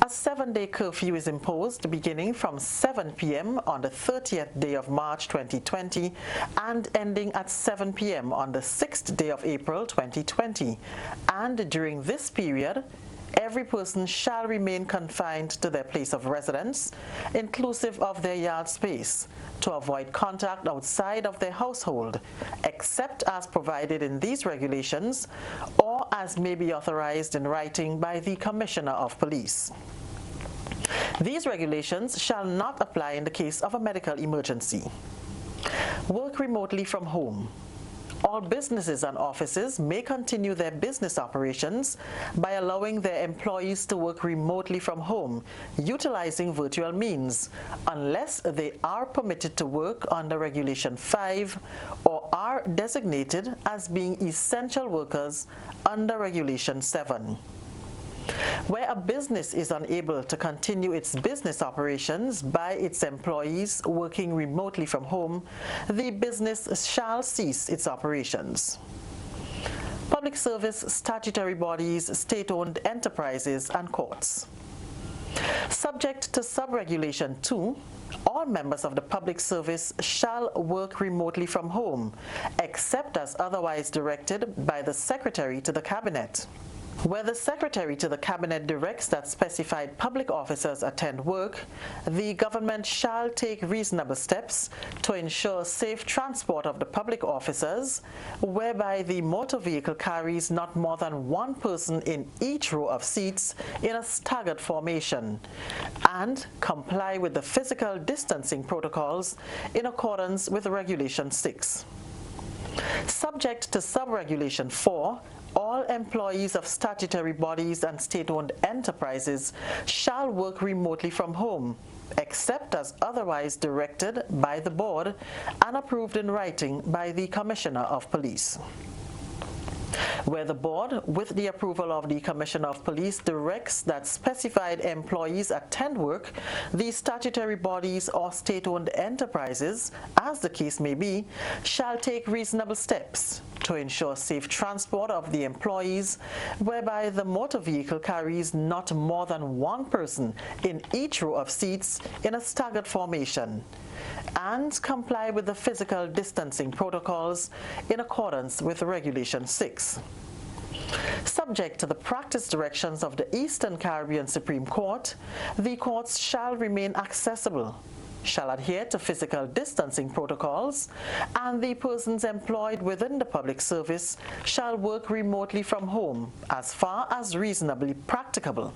A 7-day curfew is imposed beginning from 7 p.m. on the 30th day of March 2020 and ending at 7 p.m. on the 6th day of April 2020. And during this period, every person shall remain confined to their place of residence, inclusive of their yard space, to avoid contact outside of their household, except as provided in these regulations or as may be authorized in writing by the Commissioner of Police. These regulations shall not apply in the case of a medical emergency. Work remotely from home. All businesses and offices may continue their business operations by allowing their employees to work remotely from home, utilizing virtual means, unless they are permitted to work under Regulation 5 or are designated as being essential workers under Regulation 7. Where a business is unable to continue its business operations by its employees working remotely from home, the business shall cease its operations. Public service statutory bodies, state-owned enterprises, and courts. Subject to Sub-Regulation 2, all members of the public service shall work remotely from home, except as otherwise directed by the Secretary to the Cabinet. Where the Secretary to the Cabinet directs that specified public officers attend work, the government shall take reasonable steps to ensure safe transport of the public officers, whereby the motor vehicle carries not more than one person in each row of seats in a staggered formation, and comply with the physical distancing protocols in accordance with Regulation 6. Subject to Sub-Regulation 4, all employees of statutory bodies and state-owned enterprises shall work remotely from home, except as otherwise directed by the board and approved in writing by the Commissioner of Police. Where the board, with the approval of the Commissioner of Police, directs that specified employees attend work, the statutory bodies or state-owned enterprises, as the case may be, shall take reasonable steps to ensure safe transport of the employees, whereby the motor vehicle carries not more than one person in each row of seats in a staggered formation, and comply with the physical distancing protocols in accordance with Regulation 6. Subject to the practice directions of the Eastern Caribbean Supreme Court, the courts shall remain accessible, shall adhere to physical distancing protocols, and the persons employed within the public service shall work remotely from home as far as reasonably practicable.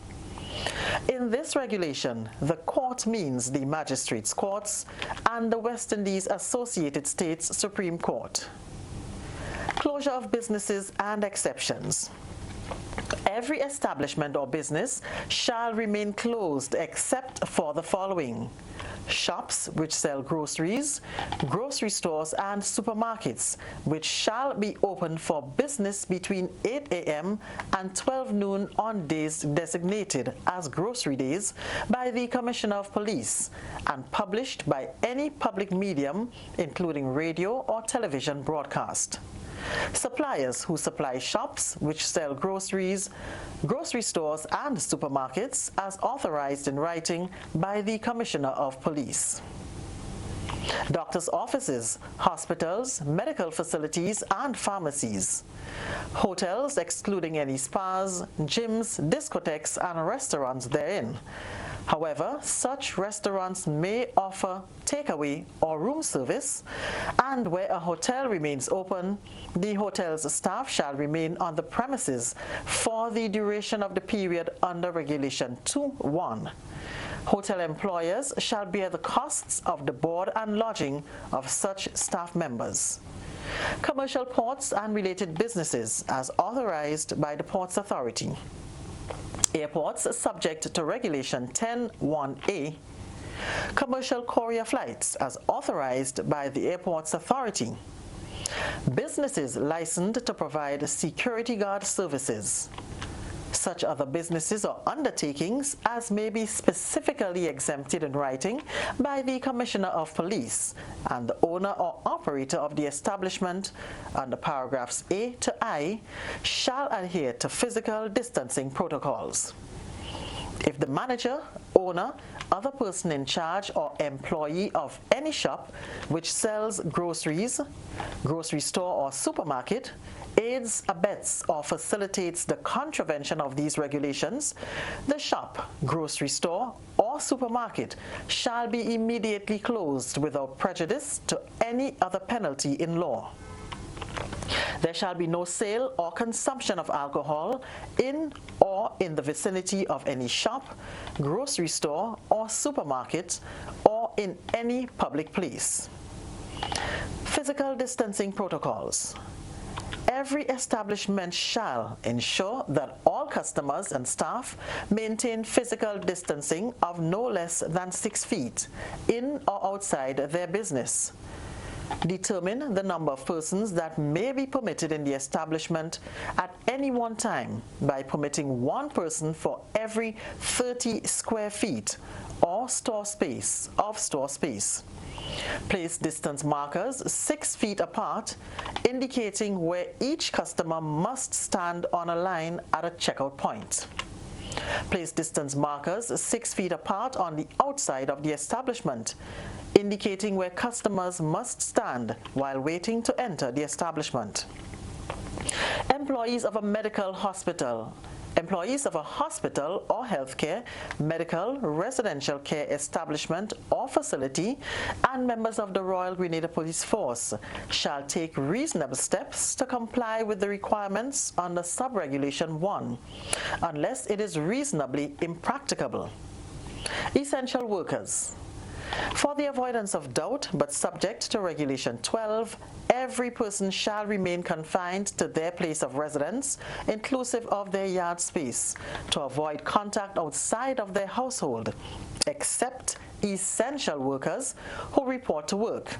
In this regulation, the court means the magistrates' courts and the West Indies Associated States Supreme Court. Closure of businesses and exceptions. Every establishment or business shall remain closed except for the following: shops which sell groceries, grocery stores and supermarkets which shall be open for business between 8 a.m. and 12 noon on days designated as grocery days by the Commissioner of Police and published by any public medium, including radio or television broadcast. Suppliers who supply shops which sell groceries, grocery stores and supermarkets as authorized in writing by the Commissioner of Police. Doctors' offices, hospitals, medical facilities and pharmacies. Hotels excluding any spas, gyms, discotheques and restaurants therein. However, such restaurants may offer takeaway or room service, and where a hotel remains open, the hotel's staff shall remain on the premises for the duration of the period under Regulation 2(1). Hotel employers shall bear the costs of the board and lodging of such staff members. Commercial ports and related businesses as authorized by the Ports Authority. Airports subject to Regulation 10(1)(a). Commercial courier flights as authorized by the Airports Authority. Businesses licensed to provide security guard services. Such other businesses or undertakings as may be specifically exempted in writing by the Commissioner of Police and the owner or operator of the establishment under paragraphs A to I shall adhere to physical distancing protocols. If the manager, owner, other person in charge or employee of any shop which sells groceries, grocery store or supermarket aids, abets or facilitates the contravention of these regulations, the shop, grocery store or supermarket shall be immediately closed without prejudice to any other penalty in law. There shall be no sale or consumption of alcohol in or in the vicinity of any shop, grocery store or supermarket or in any public place. Physical distancing protocols. Every establishment shall ensure that all customers and staff maintain physical distancing of no less than 6 feet in or outside their business. Determine the number of persons that may be permitted in the establishment at any one time by permitting one person for every 30 square feet or store space. Place distance markers 6 feet apart, indicating where each customer must stand on a line at a checkout point. Place distance markers 6 feet apart on the outside of the establishment, indicating where customers must stand while waiting to enter the establishment. Employees of a medical hospital. Employees of a hospital or healthcare, medical, residential care establishment or facility, and members of the Royal Grenada Police Force shall take reasonable steps to comply with the requirements under Sub-Regulation 1, unless it is reasonably impracticable. Essential workers. For the avoidance of doubt, but subject to Regulation 12, every person shall remain confined to their place of residence, inclusive of their yard space, to avoid contact outside of their household, except essential workers who report to work.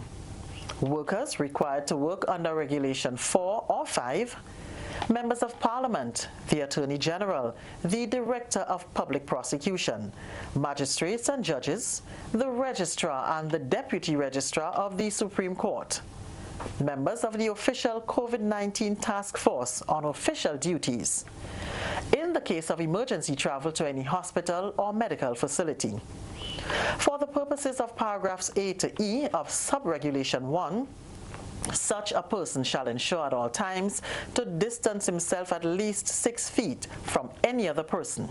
Workers required to work under Regulation 4 or 5, members of Parliament, the Attorney General, the Director of Public Prosecution, magistrates and judges, the Registrar and the Deputy Registrar of the Supreme Court, members of the official COVID-19 task force on official duties, in the case of emergency travel to any hospital or medical facility. For the purposes of paragraphs A to E of Sub-Regulation 1, such a person shall ensure at all times to distance himself at least 6 feet from any other person.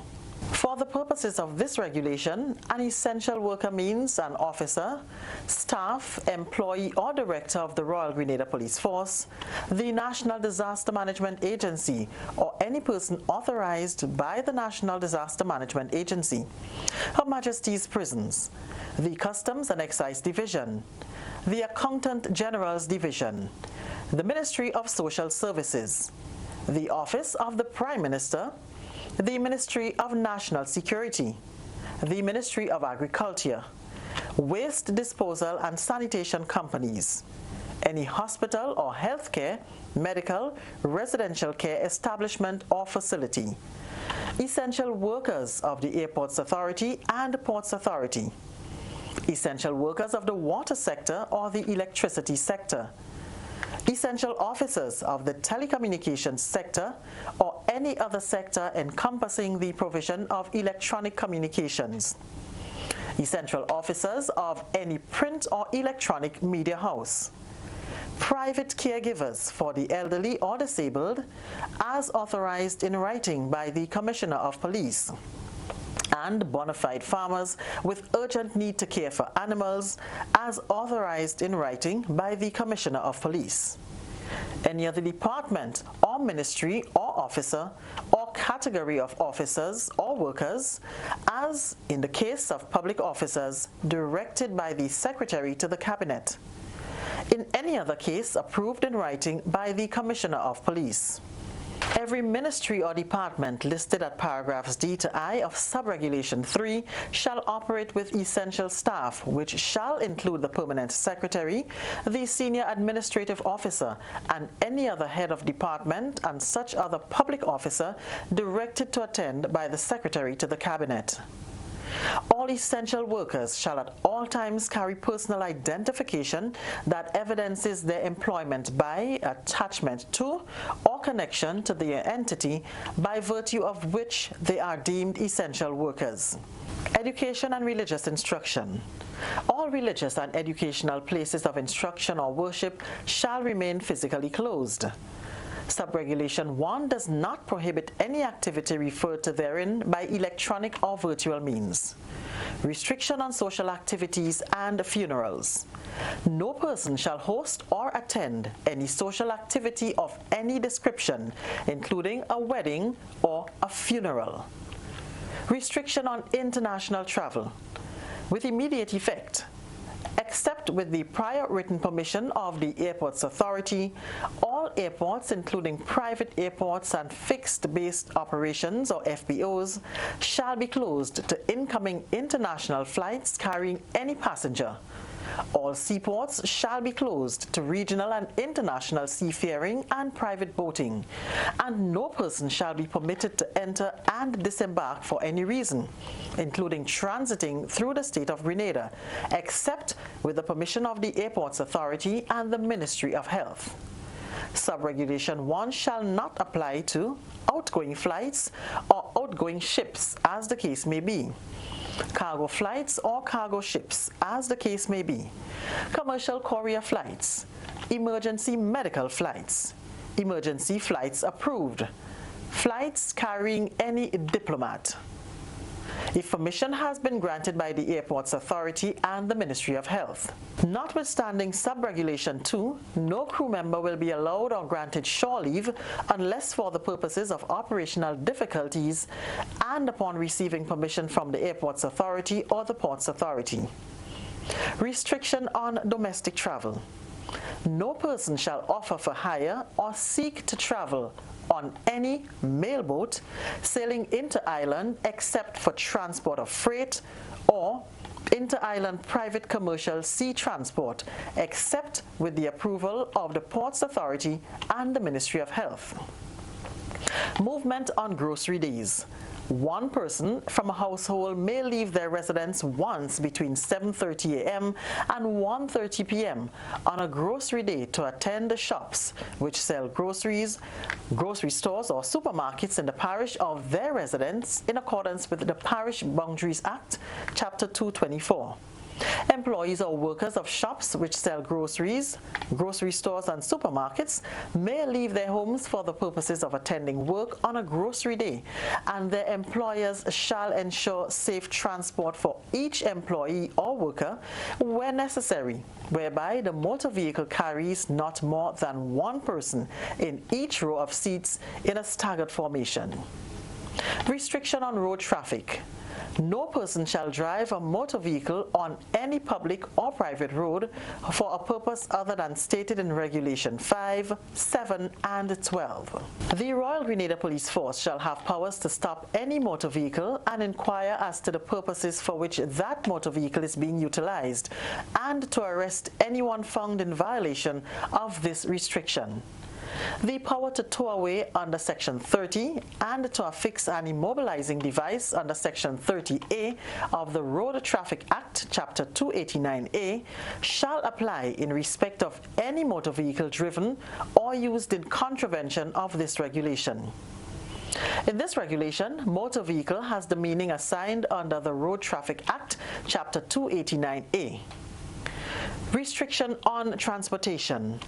For For the purposes of this regulation, an essential worker means an officer, staff, employee or director of the Royal Grenada Police Force, the National Disaster Management Agency, or any person authorized by the National Disaster Management Agency, Her Majesty's Prisons, the Customs and Excise Division, the Accountant General's Division, the Ministry of Social Services, the Office of the Prime Minister, the Ministry of National Security, the Ministry of Agriculture, waste disposal and sanitation companies, any hospital or healthcare, medical, residential care establishment or facility, essential workers of the Airports Authority and Ports Authority, essential workers of the water sector or the electricity sector, essential officers of the telecommunications sector or any other sector encompassing the provision of electronic communications, essential officers of any print or electronic media house, private caregivers for the elderly or disabled as authorized in writing by the Commissioner of Police, and bona fide farmers with urgent need to care for animals as authorized in writing by the Commissioner of Police. Any other department or ministry or officer or category of officers or workers, as in the case of public officers, directed by the Secretary to the Cabinet. In any other case approved in writing by the Commissioner of Police. Every ministry or department listed at paragraphs D to I of Subregulation 3 shall operate with essential staff, which shall include the Permanent Secretary, the Senior Administrative Officer, and any other head of department and such other public officer directed to attend by the Secretary to the Cabinet. All essential workers shall at all times carry personal identification that evidences their employment by, attachment to, or connection to the entity by virtue of which they are deemed essential workers. Education and religious instruction. All religious and educational places of instruction or worship shall remain physically closed. Subregulation 1 does not prohibit any activity referred to therein by electronic or virtual means. Restriction on social activities and funerals. No person shall host or attend any social activity of any description, including a wedding or a funeral. Restriction on international travel. With immediate effect, except with the prior written permission of the Airports Authority, all airports, including private airports and fixed-based operations or FBOs, shall be closed to incoming international flights carrying any passenger. All seaports shall be closed to regional and international seafaring and private boating, and no person shall be permitted to enter and disembark for any reason, including transiting through the state of Grenada, except with the permission of the Airports Authority and the Ministry of Health. Subregulation 1 shall not apply to outgoing flights or outgoing ships, as the case may be, cargo flights or cargo ships, as the case may be, commercial courier flights, emergency medical flights, emergency flights approved, flights carrying any diplomat, if permission has been granted by the Airports Authority and the Ministry of Health. Notwithstanding Subregulation 2, no crew member will be allowed or granted shore leave unless for the purposes of operational difficulties and upon receiving permission from the Airports Authority or the Ports Authority. Restriction on domestic travel. No person shall offer for hire or seek to travel on any mail boat sailing into island except for transport of freight, or inter-island private commercial sea transport except with the approval of the Ports Authority and the Ministry of Health. Movement on grocery days. One person from a household may leave their residence once between 7:30 a.m. and 1:30 p.m. on a grocery day to attend the shops which sell groceries, grocery stores or supermarkets in the parish of their residence in accordance with the Parish Boundaries Act, Chapter 224. Employees or workers of shops which sell groceries, grocery stores and supermarkets may leave their homes for the purposes of attending work on a grocery day, and their employers shall ensure safe transport for each employee or worker where necessary, whereby the motor vehicle carries not more than one person in each row of seats in a staggered formation. Restriction on road traffic. No person shall drive a motor vehicle on any public or private road for a purpose other than stated in Regulation 5, 7, and 12. The Royal Grenada Police Force shall have powers to stop any motor vehicle and inquire as to the purposes for which that motor vehicle is being utilized, and to arrest anyone found in violation of this restriction. The power to tow away under Section 30 and to affix an immobilizing device under Section 30A of the Road Traffic Act, Chapter 289A, shall apply in respect of any motor vehicle driven or used in contravention of this regulation. In this regulation, motor vehicle has the meaning assigned under the Road Traffic Act, Chapter 289A. Restriction on transportation.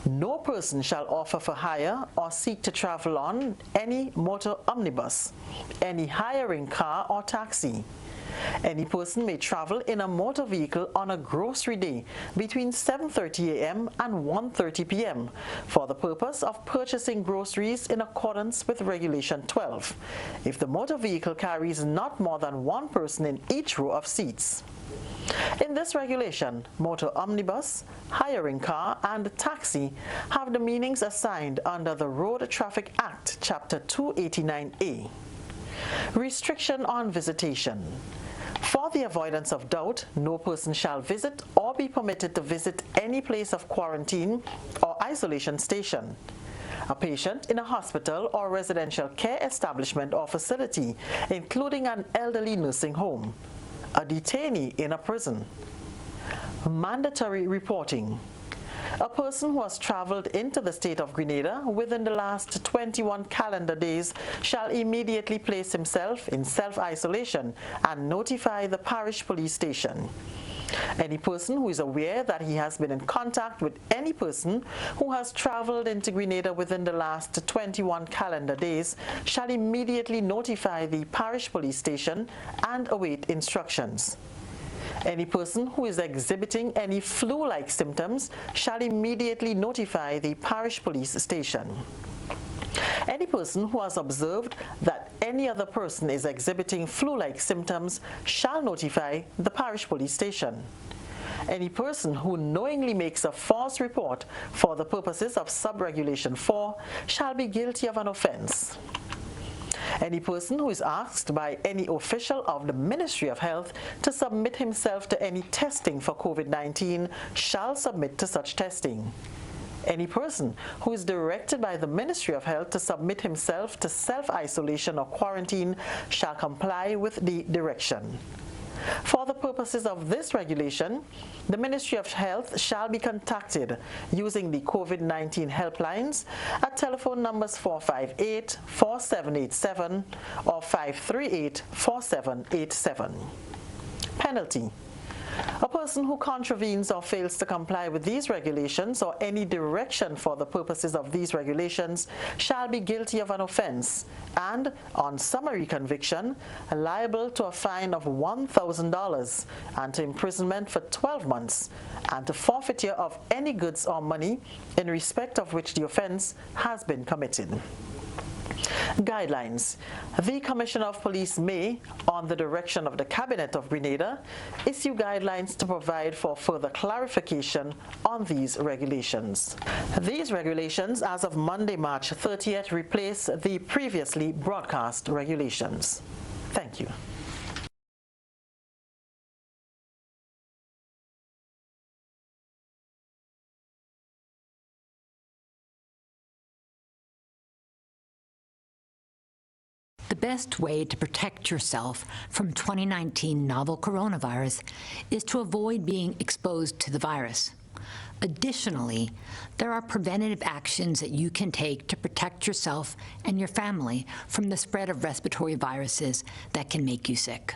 No person shall offer for hire or seek to travel on any motor omnibus, any hiring car or taxi. Any person may travel in a motor vehicle on a grocery day between 7:30 a.m. and 1:30 p.m. for the purpose of purchasing groceries in accordance with Regulation 12, if the motor vehicle carries not more than one person in each row of seats. In this regulation, motor omnibus, hiring car, and taxi have the meanings assigned under the Road Traffic Act, Chapter 289A. Restriction on visitation. For the avoidance of doubt, no person shall visit or be permitted to visit any place of quarantine or isolation station. A patient in a hospital or residential care establishment or facility, including an elderly nursing home. A detainee in a prison. Mandatory reporting. A person who has traveled into the state of Grenada within the last 21 calendar days shall immediately place himself in self-isolation and notify the parish police station. Any person who is aware that he has been in contact with any person who has traveled into Grenada within the last 21 calendar days shall immediately notify the parish police station and await instructions. Any person who is exhibiting any flu-like symptoms shall immediately notify the parish police station. Any person who has observed that any other person is exhibiting flu-like symptoms shall notify the parish police station. Any person who knowingly makes a false report for the purposes of Sub-Regulation 4 shall be guilty of an offense. Any person who is asked by any official of the Ministry of Health to submit himself to any testing for COVID-19 shall submit to such testing. Any person who is directed by the Ministry of Health to submit himself to self-isolation or quarantine shall comply with the direction. For the purposes of this regulation, the Ministry of Health shall be contacted using the COVID-19 helplines at telephone numbers 458-4787 or 538-4787. Penalty. A person who contravenes or fails to comply with these regulations or any direction for the purposes of these regulations shall be guilty of an offense and, on summary conviction, liable to a fine of $1,000 and to imprisonment for 12 months and to forfeiture of any goods or money in respect of which the offense has been committed. Guidelines. The Commissioner of Police may, on the direction of the Cabinet of Grenada, issue guidelines to provide for further clarification on these regulations. These regulations, as of Monday, March 30th, replace the previously broadcast regulations. Thank you. The best way to protect yourself from 2019 novel coronavirus is to avoid being exposed to the virus. Additionally, there are preventative actions that you can take to protect yourself and your family from the spread of respiratory viruses that can make you sick.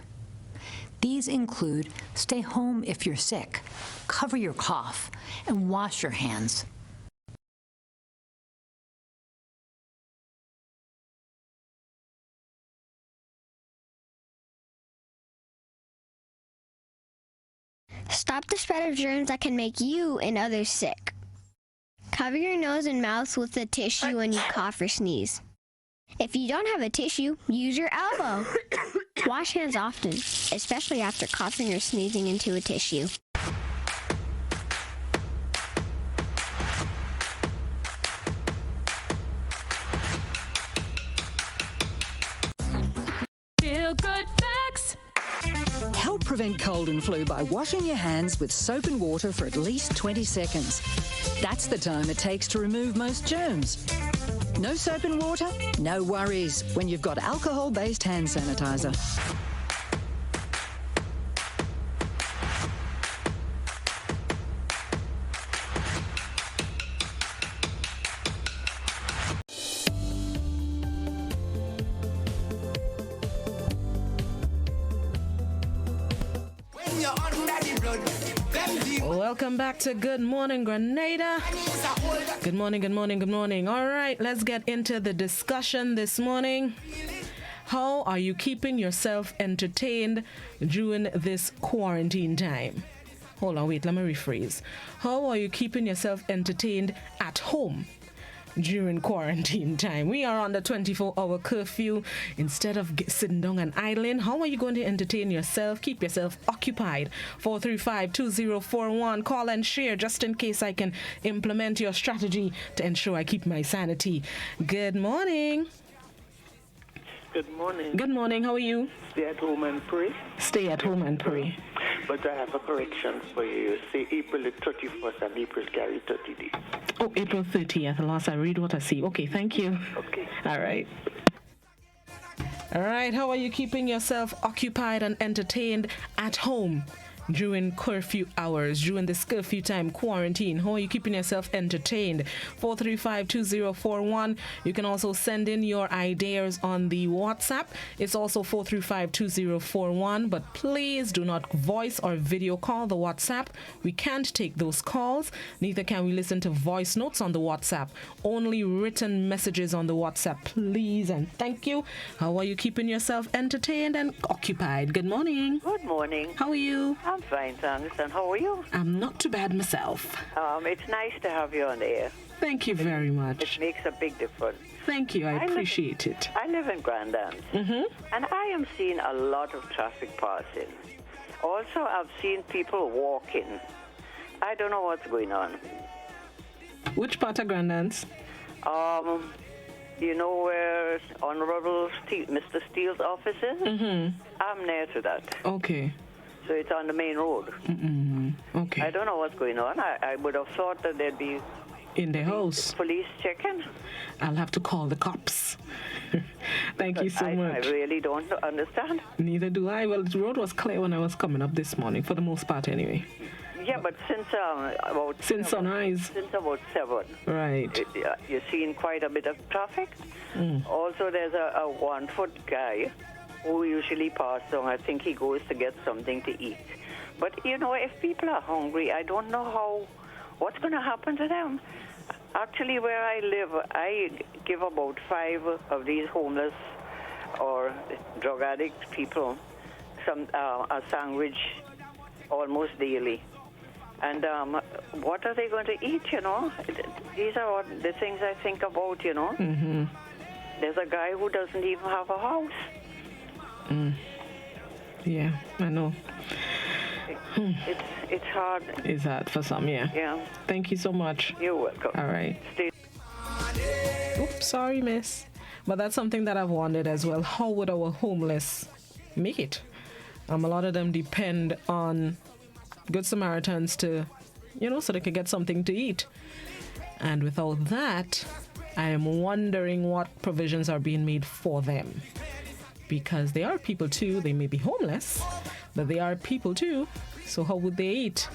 These include stay home if you're sick, cover your cough, and wash your hands. Stop the spread of germs that can make you and others sick. Cover your nose and mouth with a tissue when you cough or sneeze. If you don't have a tissue, use your elbow. Wash hands often, especially after coughing or sneezing into a tissue. Feel good facts. Help prevent cold and flu by washing your hands with soap and water for at least 20 seconds. That's the time it takes to remove most germs. No soap and water? No worries when you've got alcohol-based hand sanitizer. Welcome back to Good Morning Grenada. Good morning, good morning, good morning. All right, let's get into the discussion this morning. How are you keeping yourself entertained during this quarantine time? Hold on, wait, let me rephrase. How are you keeping yourself entertained at home during quarantine time? We are on the 24-hour curfew. Instead of sitting down and idling, how are you going to entertain yourself? Keep yourself occupied. 435-2041. Call and share just in case I can implement your strategy to ensure I keep my sanity. Good morning. Good morning. Good morning. How are you? Stay at home and pray. Stay at home and pray. But I have a correction for you. You say April the 31st and April carry 30 days. Oh, April 30th. Last I read what I see. Okay, thank you. Okay. All right. All right. How are you keeping yourself occupied and entertained at home during curfew hours, during this curfew time quarantine? How are you keeping yourself entertained? 435-2041. You can also send in your ideas on the WhatsApp. It's also 435-2041, but please do not voice or video call the WhatsApp. We can't take those calls. Neither can we listen to voice notes on the WhatsApp. Only written messages on the WhatsApp, please and thank you. How are you keeping yourself entertained and occupied? Good morning. Good morning. How are you? I'm fine, thanks. And how are you? I'm not too bad myself. It's nice to have you on the air. Thank you very much. It makes a big difference. Thank you. I appreciate it. I live in Grenada, and I am seeing a lot of traffic passing. Also, I've seen people walking. I don't know what's going on. Which part of Grenada? You know where Honorable Mr. Steele's office is? I'm near to that. Okay. So it's on the main road. Okay. I don't know what's going on. I would have thought that there'd be in the house. Police checking. I'll have to call the cops. Thank you so much. I really don't understand. Neither do I. Well, the road was clear when I was coming up this morning, for the most part anyway. Yeah, but since sunrise. Since about 7. Right. You're seeing quite a bit of traffic. Also, there's a 1-foot guy who usually passes on. I think he goes to get something to eat. But, you know, if people are hungry, I don't know what's going to happen to them. Actually, where I live, I give about 5 of these homeless or drug addict people a sandwich almost daily. And what are they going to eat, you know? These are the things I think about, you know. There's a guy who doesn't even have a house. Yeah, I know. It's hard. It's hard for some, yeah. Yeah. Thank you so much. You're welcome. All right. Oops, sorry, miss. But that's something that I've wondered as well. How would our homeless make it? A lot of them depend on Good Samaritans to, you know, so they can get something to eat. And without that, I am wondering what provisions are being made for them. Because they are people too. They may be homeless, but they are people too. So how would they eat?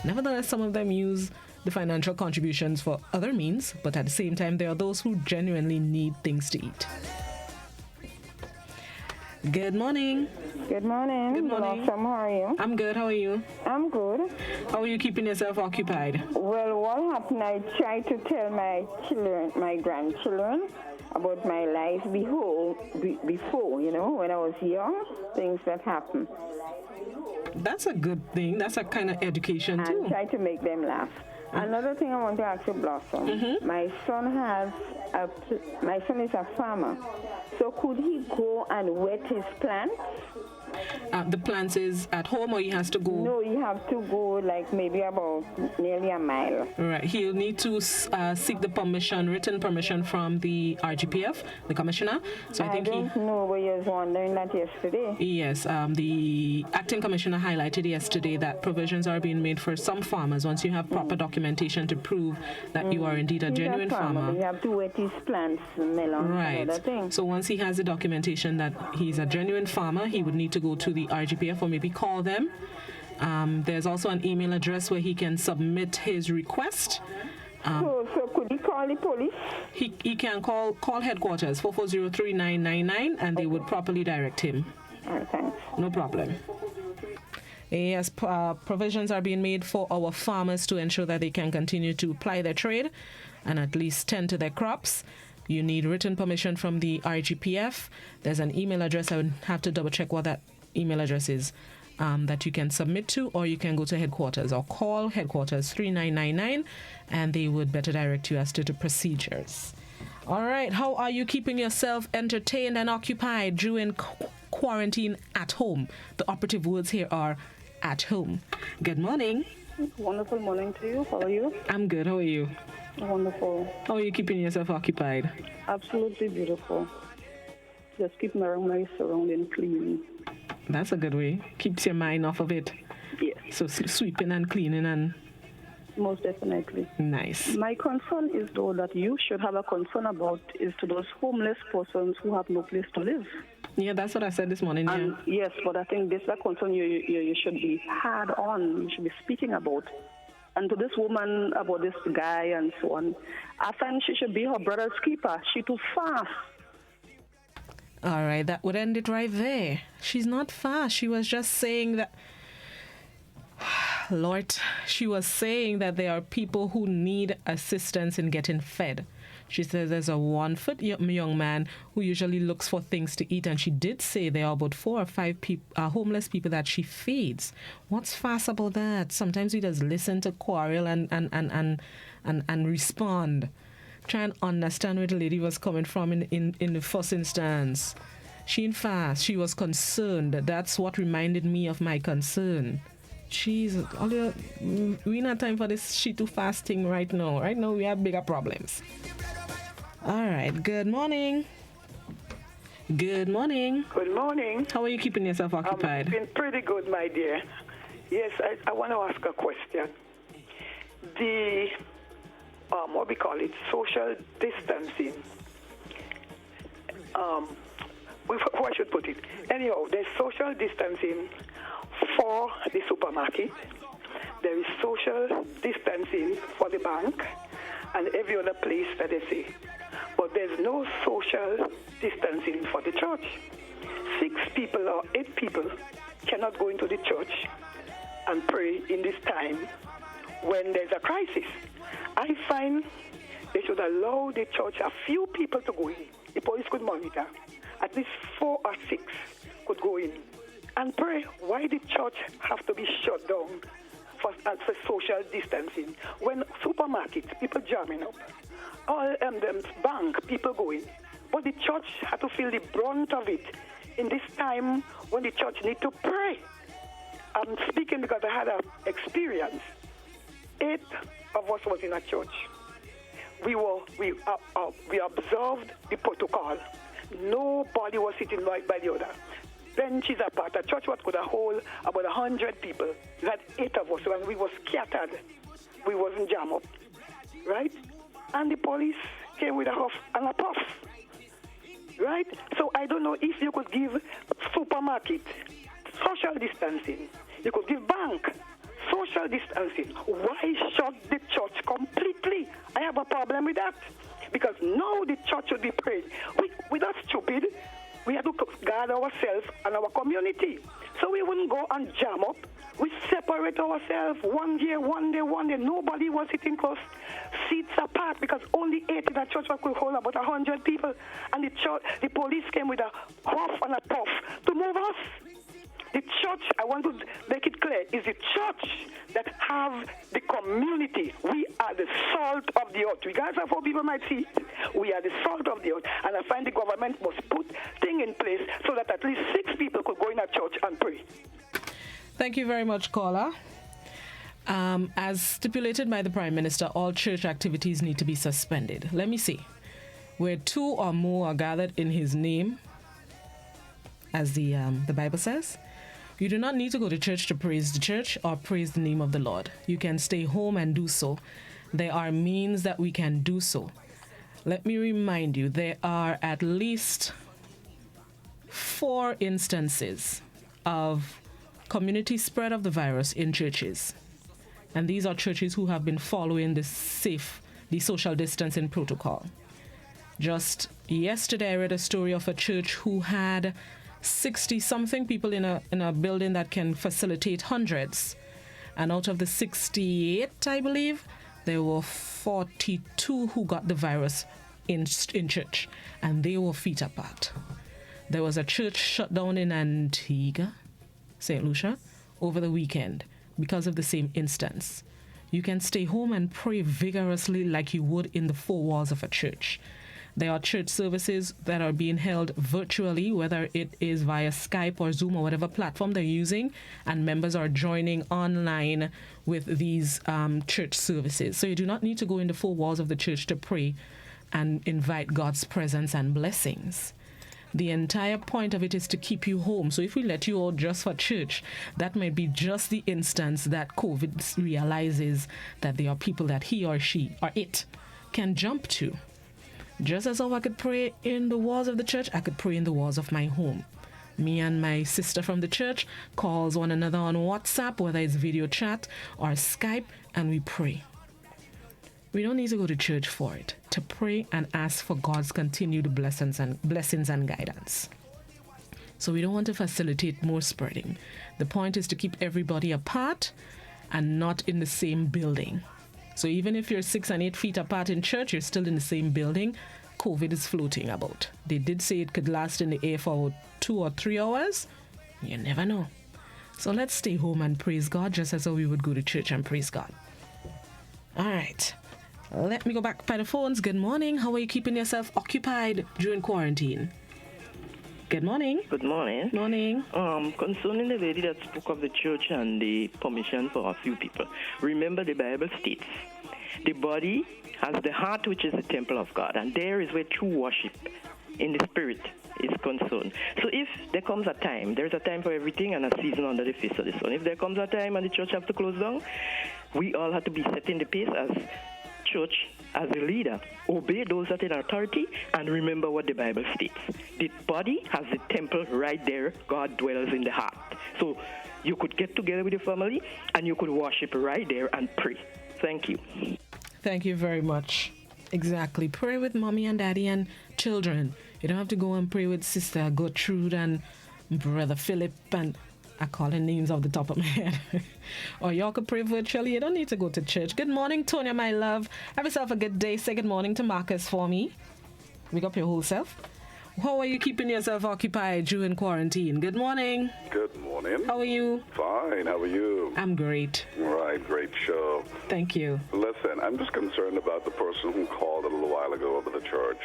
Nevertheless, some of them use the financial contributions for other means, but at the same time, there are those who genuinely need things to eat. Good morning. Good morning. Good morning. How are you? I'm good. How are you? I'm good. How are you keeping yourself occupied? Well, what happened, I tried to tell my children, my grandchildren, about my life before, you know, when I was young, things that happened. That's a good thing. That's a kind of education, too. And try to make them laugh. Another thing I want to ask you, Blossom. My son is a farmer. So could he go and wet his plants? The plants is at home, or he has to go? No, he have to go like maybe about nearly a mile. Right. He'll need to seek the written permission from the RGPF, the commissioner. So I don't know, but he was wondering that yesterday. Yes, the acting commissioner highlighted yesterday that provisions are being made for some farmers once you have proper documentation to prove that you are indeed a genuine farmer. You have to wet his plants, melons, and other things. So once he has the documentation that he's a genuine farmer, he would need to go to the RGPF or maybe call them. There's also an email address where he can submit his request. So could he call the police? He can call headquarters 4403-999 and they would properly direct him. All right, thanks. No problem. Yes, provisions are being made for our farmers to ensure that they can continue to ply their trade and at least tend to their crops. You need written permission from the RGPF. There's an email address. I would have to double check what that email address is that you can submit to, or you can go to headquarters or call headquarters 3999 and they would better direct you as to the procedures. All right. How are you keeping yourself entertained and occupied during quarantine at home? The operative words here are at home. Good morning. Wonderful morning to you. How are you? I'm good. How are you? Wonderful. How are you keeping yourself occupied? Absolutely beautiful. Just keep my surroundings clean. That's a good way. Keeps your mind off of it. Yes. So sweeping and cleaning and... Most definitely. Nice. My concern is, though, that you should have a concern about is to those homeless persons who have no place to live. Yeah, that's what I said this morning. And yes, but I think this is a concern you should be hard on. You should be speaking about. And to this woman about this guy and so on, I think she should be her brother's keeper. She's too fast. All right, that would end it right there. She's not fast. She was just saying that... Lord, she was saying that there are people who need assistance in getting fed. She says there's a 1-foot young man who usually looks for things to eat, and she did say there are about 4 or 5 homeless people that she feeds. What's fast about that? Sometimes we just listen to quarrel and respond. Try and understand where the lady was coming from in the first instance. She ain't fast. She was concerned. That's what reminded me of my concern. Jesus, we not time for this she too fast thing right now. Right now we have bigger problems. All right. Good morning. Good morning. Good morning. How are you keeping yourself occupied? I've been pretty good, my dear. Yes, I want to ask a question. The what we call it, social distancing. How I should put it. Anyhow, there's social distancing for the supermarket. There is social distancing for the bank and every other place that they say. But there's no social distancing for the church. 6 people or 8 people cannot go into the church and pray in this time when there's a crisis. I find they should allow the church a few people to go in. The police could monitor. At least 4 or 6 could go in and pray. Why the church have to be shut down for social distancing? When supermarkets, people jamming up. All them bank, people going. But the church had to feel the brunt of it in this time when the church need to pray. I'm speaking because I had an experience. 8 of us was in a church. We observed the protocol. Nobody was sitting right by the other. Benches apart. A church was could hold about 100 people. You had 8 of us, and we were scattered. We wasn't jammed up, right? And the police came with a huff and a puff, right? So I don't know if you could give supermarket social distancing. You could give bank social distancing. Why shut the church completely? I have a problem with that. Because now the church should be prayed. We're not stupid. We have to guard ourselves and our community. So we wouldn't go and jam up. We separate ourselves one day. Nobody was sitting close seats apart because only 8 in a church could hold about 100 people. And the police came with a huff and a puff to move us. The church, I want to make it clear, is the church that have the community. We are the salt of the earth. Regardless of how people might see it, we are the salt of the earth. And I find the government must put things in place so that at least 6 people could go in a church and pray. Thank you very much, caller. As stipulated by the Prime Minister, all church activities need to be suspended. Let me see. Where 2 or more are gathered in his name, as the Bible says, you do not need to go to church to praise the church or praise the name of the Lord. You can stay home and do so. There are means that we can do so. Let me remind you, there are at least 4 instances of community spread of the virus in churches. And these are churches who have been following the social distancing protocol. Just yesterday, I read a story of a church who had 60-something people in a building that can facilitate hundreds. And out of the 68, I believe, there were 42 who got the virus in church. And they were feet apart. There was a church shut down in Antigua, St. Lucia, over the weekend because of the same instance. You can stay home and pray vigorously like you would in the 4 walls of a church. There are church services that are being held virtually, whether it is via Skype or Zoom or whatever platform they're using, and members are joining online with these church services. So you do not need to go in the 4 walls of the church to pray and invite God's presence and blessings. The entire point of it is to keep you home. So if we let you out just for church, that might be just the instance that COVID realizes that there are people that he or she or it can jump to. Just as how I could pray in the walls of the church, I could pray in the walls of my home. Me and my sister from the church calls one another on WhatsApp, whether it's video chat or Skype, and we pray. We don't need to go to church for it, to pray and ask for God's continued blessings and guidance. So we don't want to facilitate more spreading. The point is to keep everybody apart and not in the same building. So even if you're 6 and 8 feet apart in church, you're still in the same building. COVID is floating about. They did say it could last in the air for 2 or 3 hours. You never know. So let's stay home and praise God just as though we would go to church and praise God. All right. Let me go back by the phones. Good morning. How are you keeping yourself occupied during quarantine? Good morning. Good morning. Morning. Concerning the lady that spoke of the church and the permission for a few people, remember the Bible states, the body has the heart, which is the temple of God, and there is where true worship in the spirit is concerned. So if there comes a time, there's a time for everything and a season under the face of the sun. If there comes a time and the church have to close down, we all have to be setting the pace as church, as a leader. Obey those that are in authority and remember what the Bible states. The body has the temple right there. God dwells in the heart. So you could get together with your family and you could worship right there and pray. Thank you. Thank you very much. Exactly. Pray with mommy and daddy and children. You don't have to go and pray with Sister Gertrude and Brother Philip and I call the names off the top of my head. Or y'all could pray virtually. You don't need to go to church. Good morning, Tonya, my love. Have yourself a good day. Say good morning to Marcus for me. Wake up your whole self. How are you keeping yourself occupied during quarantine? Good morning. Good morning. How are you? Fine. How are you? I'm great. Right. Great show. Thank you. Listen, I'm just concerned about the person who called a little while ago over the church.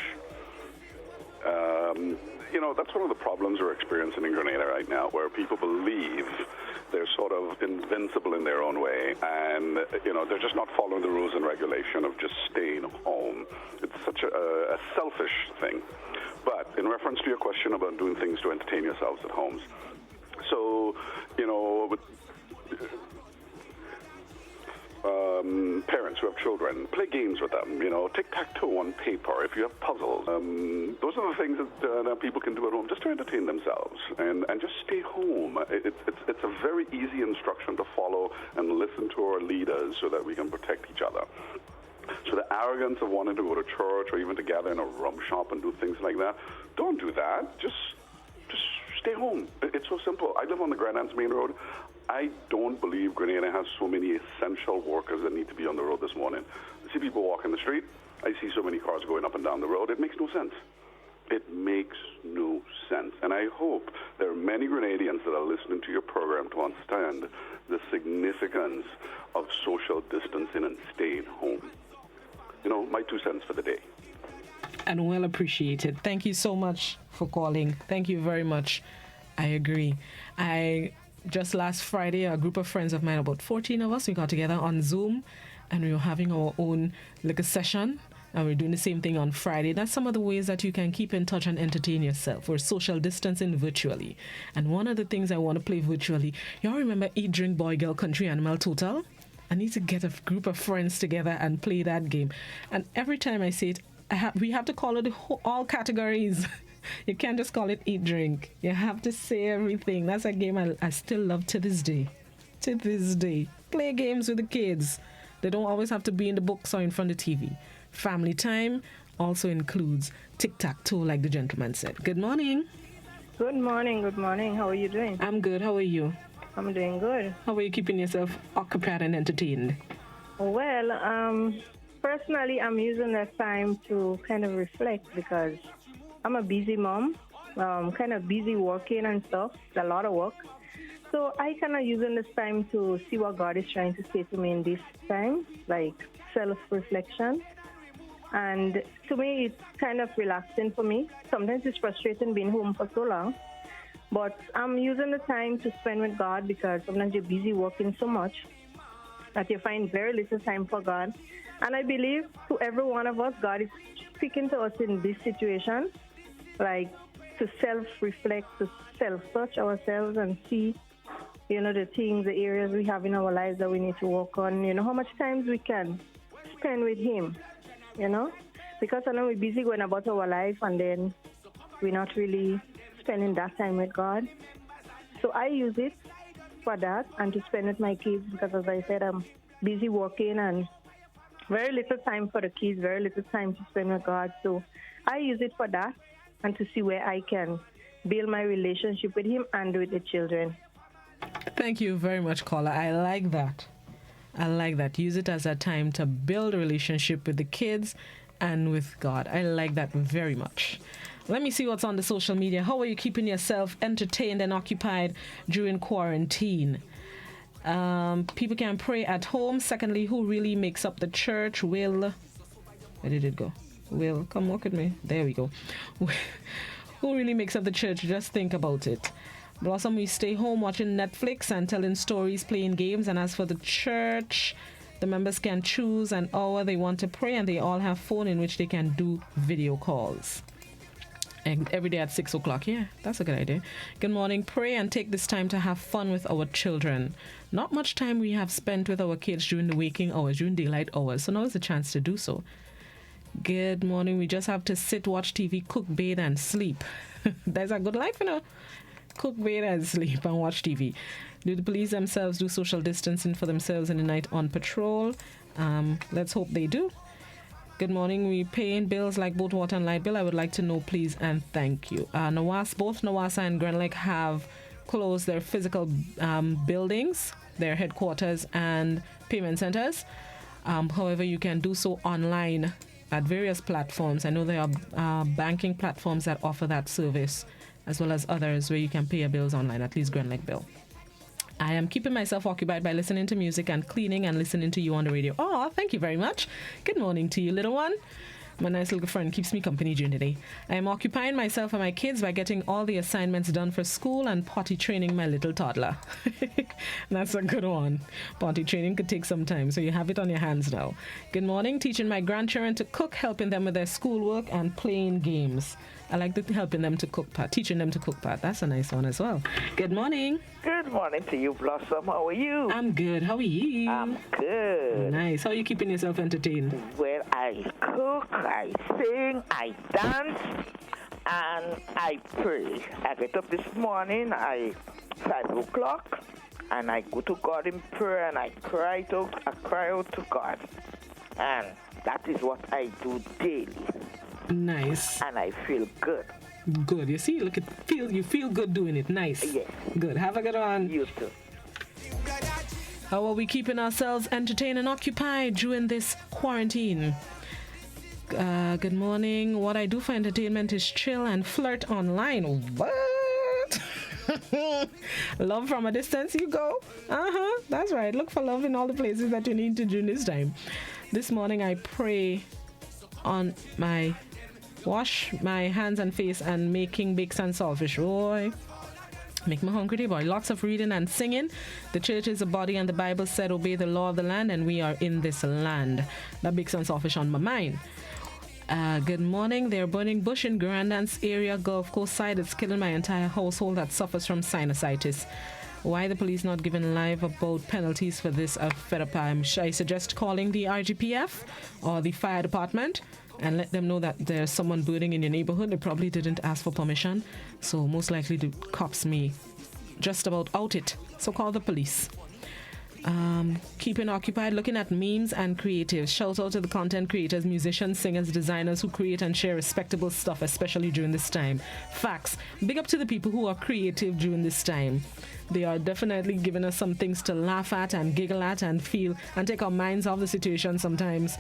You know, that's one of the problems we're experiencing in Grenada right now, where people believe they're sort of invincible in their own way, and, you know, they're just not following the rules and regulation of just staying home. It's such a selfish thing. But in reference to your question about doing things to entertain yourselves at homes, so, you know, parents who have children, play games with them, you know, tic-tac-toe on paper. If you have puzzles, those are the things that people can do at home just to entertain themselves and just stay home. It's a very easy instruction to follow and listen to our leaders so that we can protect each other. So the arrogance of wanting to go to church or even to gather in a rum shop and do things like that, don't do that. Just stay home. It's so simple. I live on the Grand Anse Main Road. I don't believe Grenada has so many essential workers that need to be on the road this morning. I see people walking the street. I see so many cars going up and down the road. It makes no sense. It makes no sense. And I hope there are many Grenadians that are listening to your program to understand the significance of social distancing and staying home. You know, my 2 cents for the day. And well appreciated. Thank you so much for calling. Thank you very much. I agree. Just last Friday, a group of friends of mine, about 14 of us, we got together on Zoom and we were having our own liquor session. And we're doing the same thing on Friday. That's some of the ways that you can keep in touch and entertain yourself. We're social distancing virtually. And one of the things I want to play virtually, y'all remember Eat, Drink, Boy, Girl, Country, Animal, Total? I need to get a group of friends together and play that game. And every time I say it, we have to call it all categories. You can't just call it Eat, Drink. You have to say everything. That's a game I still love to this day. To this day. Play games with the kids. They don't always have to be in the books or in front of the TV. Family time also includes tic-tac-toe, like the gentleman said. Good morning. Good morning. Good morning. How are you doing? I'm good. How are you? I'm doing good. How are you keeping yourself occupied and entertained? Well, personally, I'm using that time to kind of reflect because I'm a busy mom, kind of busy working and stuff. It's a lot of work. So I kind of using this time to see what God is trying to say to me in this time, like self-reflection. And to me, it's kind of relaxing for me. Sometimes it's frustrating being home for so long. But I'm using the time to spend with God because sometimes you're busy working so much that you find very little time for God. And I believe to every one of us, God is speaking to us in this situation, like to self-reflect, to self-search ourselves and see, the things, the areas we have in our lives that we need to work on, how much time we can spend with Him. Because I know we're busy going about our life and then we're not really spending that time with God. So I use it for that and to spend with my kids because, as I said, I'm busy working and very little time for the kids, very little time to spend with God. So I use it for that and to see where I can build my relationship with Him and with the children. Thank you very much, caller. I like that. Use it as a time to build a relationship with the kids and with God. I like that very much. Let me see what's on the social media. How are you keeping yourself entertained and occupied during quarantine? People can pray at home. Secondly, who really makes up the church? Where did it go? Will, come walk with me. There we go. Who really makes up the church? Just think about it. Blossom, we stay home watching Netflix and telling stories, playing games. And as for the church, the members can choose an hour they want to pray, and they all have phone in which they can do video calls. And every day at 6 o'clock. Yeah, that's a good idea. Good morning. Pray and take this time to have fun with our children. Not much time we have spent with our kids during the waking hours, during daylight hours. So now is the chance to do so. Good morning. We just have to sit, watch TV, cook, bathe, and sleep. That's a good life, Cook, bathe, and sleep and watch TV. Do the police themselves do social distancing for themselves in the night on patrol? Let's hope they do. Good morning. We paying bills like both water and light bill. I would like to know, please, and thank you. Both Nawasa and Grand Lake have closed their physical buildings, their headquarters and payment centers. However, you can do so online at various platforms. I know there are banking platforms that offer that service, as well as others where you can pay your bills online, at least Grand Lake Bill. I am keeping myself occupied by listening to music and cleaning and listening to you on the radio. Oh, thank you very much. Good morning to you, little one. My nice little friend keeps me company during the day. I am occupying myself and my kids by getting all the assignments done for school and potty training my little toddler. That's a good one. Potty training could take some time, so you have it on your hands now. Good morning. Teaching my grandchildren to cook, helping them with their schoolwork, and playing games. I like the helping them to cook part, teaching them to cook part. That's a nice one as well. Good morning. Good morning to you, Blossom. How are you? I'm good. How are you? I'm good. Nice. How are you keeping yourself entertained? Well, I cook, I sing, I dance, and I pray. I get up this morning, 5 o'clock, and I go to God in prayer, and I cry out to God. And that is what I do daily. Nice. And I feel good. Good. You see, look, you feel good doing it. Nice. Yes. Good. Have a good one. You too. How are we keeping ourselves entertained and occupied during this quarantine? Good morning. What I do for entertainment is chill and flirt online. What? Love from a distance, you go. That's right. Look for love in all the places that you need to during this time. This morning I pray on my wash my hands and face and making bakes and saltfish. Boy, make me hungry, boy. Lots of reading and singing. The church is a body and the Bible said obey the law of the land, and we are in this land. That bakes and saltfish on my mind. Good morning. They're burning bush in Grenada's area, Gulf Coast side. It's killing my entire household that suffers from sinusitis. Why the police not giving live about penalties for this? Fed up. I suggest calling the RGPF or the fire department and let them know that there's someone burning in your neighborhood. They probably didn't ask for permission, so most likely the cops may just about out it. So call the police. Keeping occupied, looking at memes and creatives. Shout out to the content creators, musicians, singers, designers who create and share respectable stuff, especially during this time. Facts. Big up to the people who are creative during this time. They are definitely giving us some things to laugh at and giggle at and feel and take our minds off the situation sometimes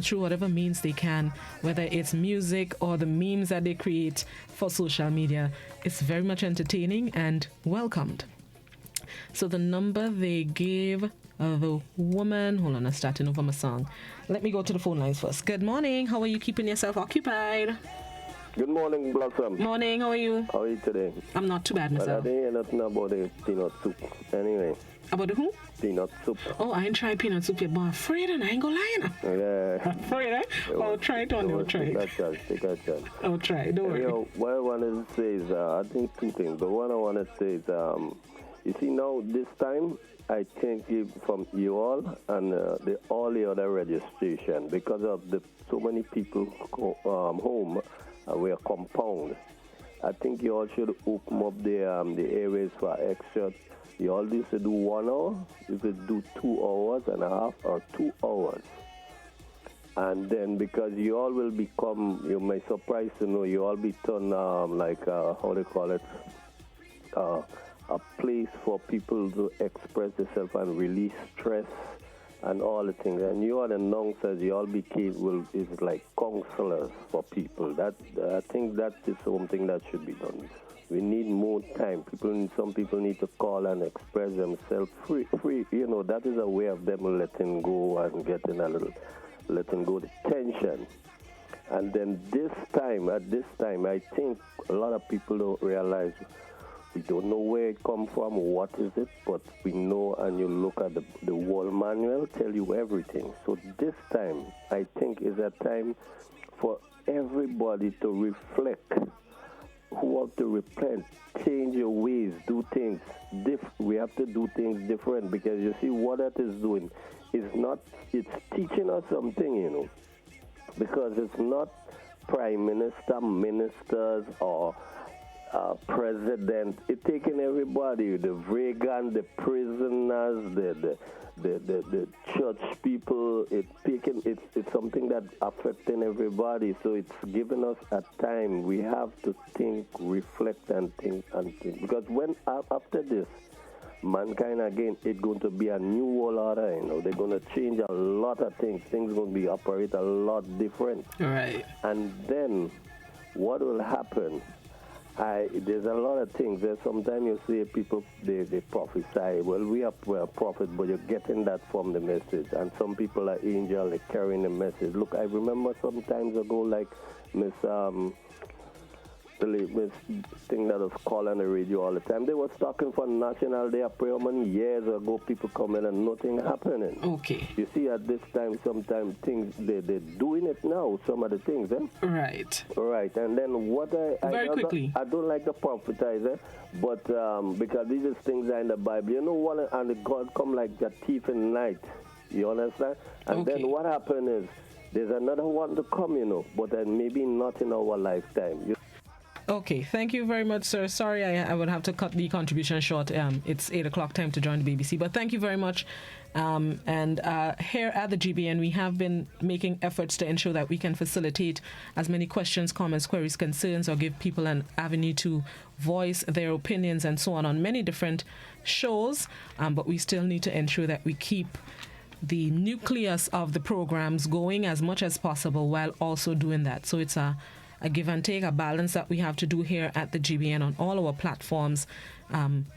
through whatever means they can, whether it's music or the memes that they create for social media. It's very much entertaining and welcomed. So the number they gave the woman, hold on, I'm starting over my song. Let me go to the phone lines first. Good morning. How are you keeping yourself occupied? Good morning, Blossom. Morning. How are you? How are you today? I'm not too bad myself. I didn't hear nothing about the peanut soup. Anyway. About the who? Peanut soup. Oh, I ain't tried peanut soup yet, but I'm afraid and I ain't gonna lie now. Yeah. Afraid, eh? I'll try it on. I'll try it. Take a chance. I'll try it. Don't worry. What I wanted to say is, I think two things. But what I want to say is, you see now, this time, I think from you all and all the other registration, because of so many people home, we are compound. I think you all should open up the areas for extra. You all used to do 1 hour, you could do 2 hours and a half or 2 hours. And then because you all will become, you may surprise to know, you all be turned how they call it, a place for people to express themselves and release stress and all the things. And you are the announcers, you all is like counselors for people. I think that is something that should be done. We need more time. Some people need to call and express themselves free. That is a way of them letting go and letting go the tension. And then at this time, I think a lot of people don't realize. We don't know where it comes from, what is it, but we know, and you look at the wall manual, tell you everything. So this time, I think, is a time for everybody to reflect, who want to repent, change your ways, do things. We have to do things different, because you see what that is doing it's teaching us something, because it's not prime minister, ministers, or president. It's taking everybody, the vegan, the prisoners, the church people. It's something that affecting everybody. So it's giving us a time. We have to think, reflect, and think. Because after this, mankind again, it's going to be a new world order. They're going to change a lot of things. Things going to be operate a lot different. Right. And then what will happen? There's a lot of things. Sometimes you see people, they prophesy. Well, we are prophets, but you're getting that from the message. And some people are angels, they're carrying the message. Look, I remember some times ago, like Miss thing that was called on the radio all the time. They was talking for National Day of Prayer many years ago. People come in and nothing happening. Okay. You see, at this time, sometimes things, they're doing it now, some of the things, Right. Right. And then what I don't like to prophesize, but because these are things are in the Bible. And God come like a thief in the night. You understand? And then what happened is, there's another one to come, but then maybe not in our lifetime. Okay, thank you very much, sir. Sorry, I would have to cut the contribution short. It's 8 o'clock time to join the BBC, but thank you very much. And here at the GBN, we have been making efforts to ensure that we can facilitate as many questions, comments, queries, concerns, or give people an avenue to voice their opinions and so on many different shows. But we still need to ensure that we keep the nucleus of the programs going as much as possible while also doing that. So it's a give and take, a balance that we have to do here at the GBN on all our platforms,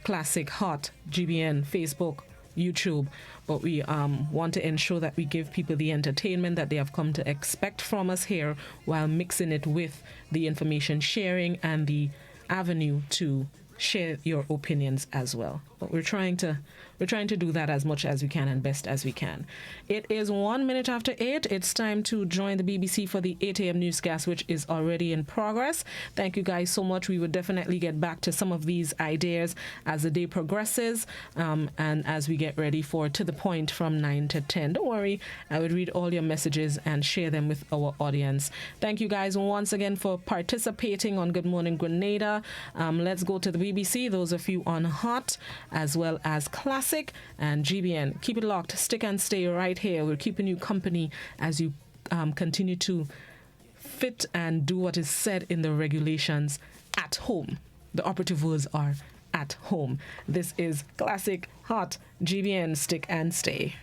Classic, Hot, GBN, Facebook, YouTube. But we want to ensure that we give people the entertainment that they have come to expect from us here while mixing it with the information sharing and the avenue to share your opinions as well. But we're trying to do that as much as we can and best as we can. It is 1 minute after 8. It's time to join the BBC for the 8 a.m. newscast, which is already in progress. Thank you guys so much. We will definitely get back to some of these ideas as the day progresses and as we get ready for To The Point from 9 to 10. Don't worry, I would read all your messages and share them with our audience. Thank you guys once again for participating on Good Morning Grenada. Let's go to the BBC, those of you on Hot as well as Classic and GBN. Keep it locked, stick and stay right here. We're keeping you company as you continue to fit and do what is said in the regulations at home. The operative words are at home. This is Classic, Hot, GBN, stick and stay.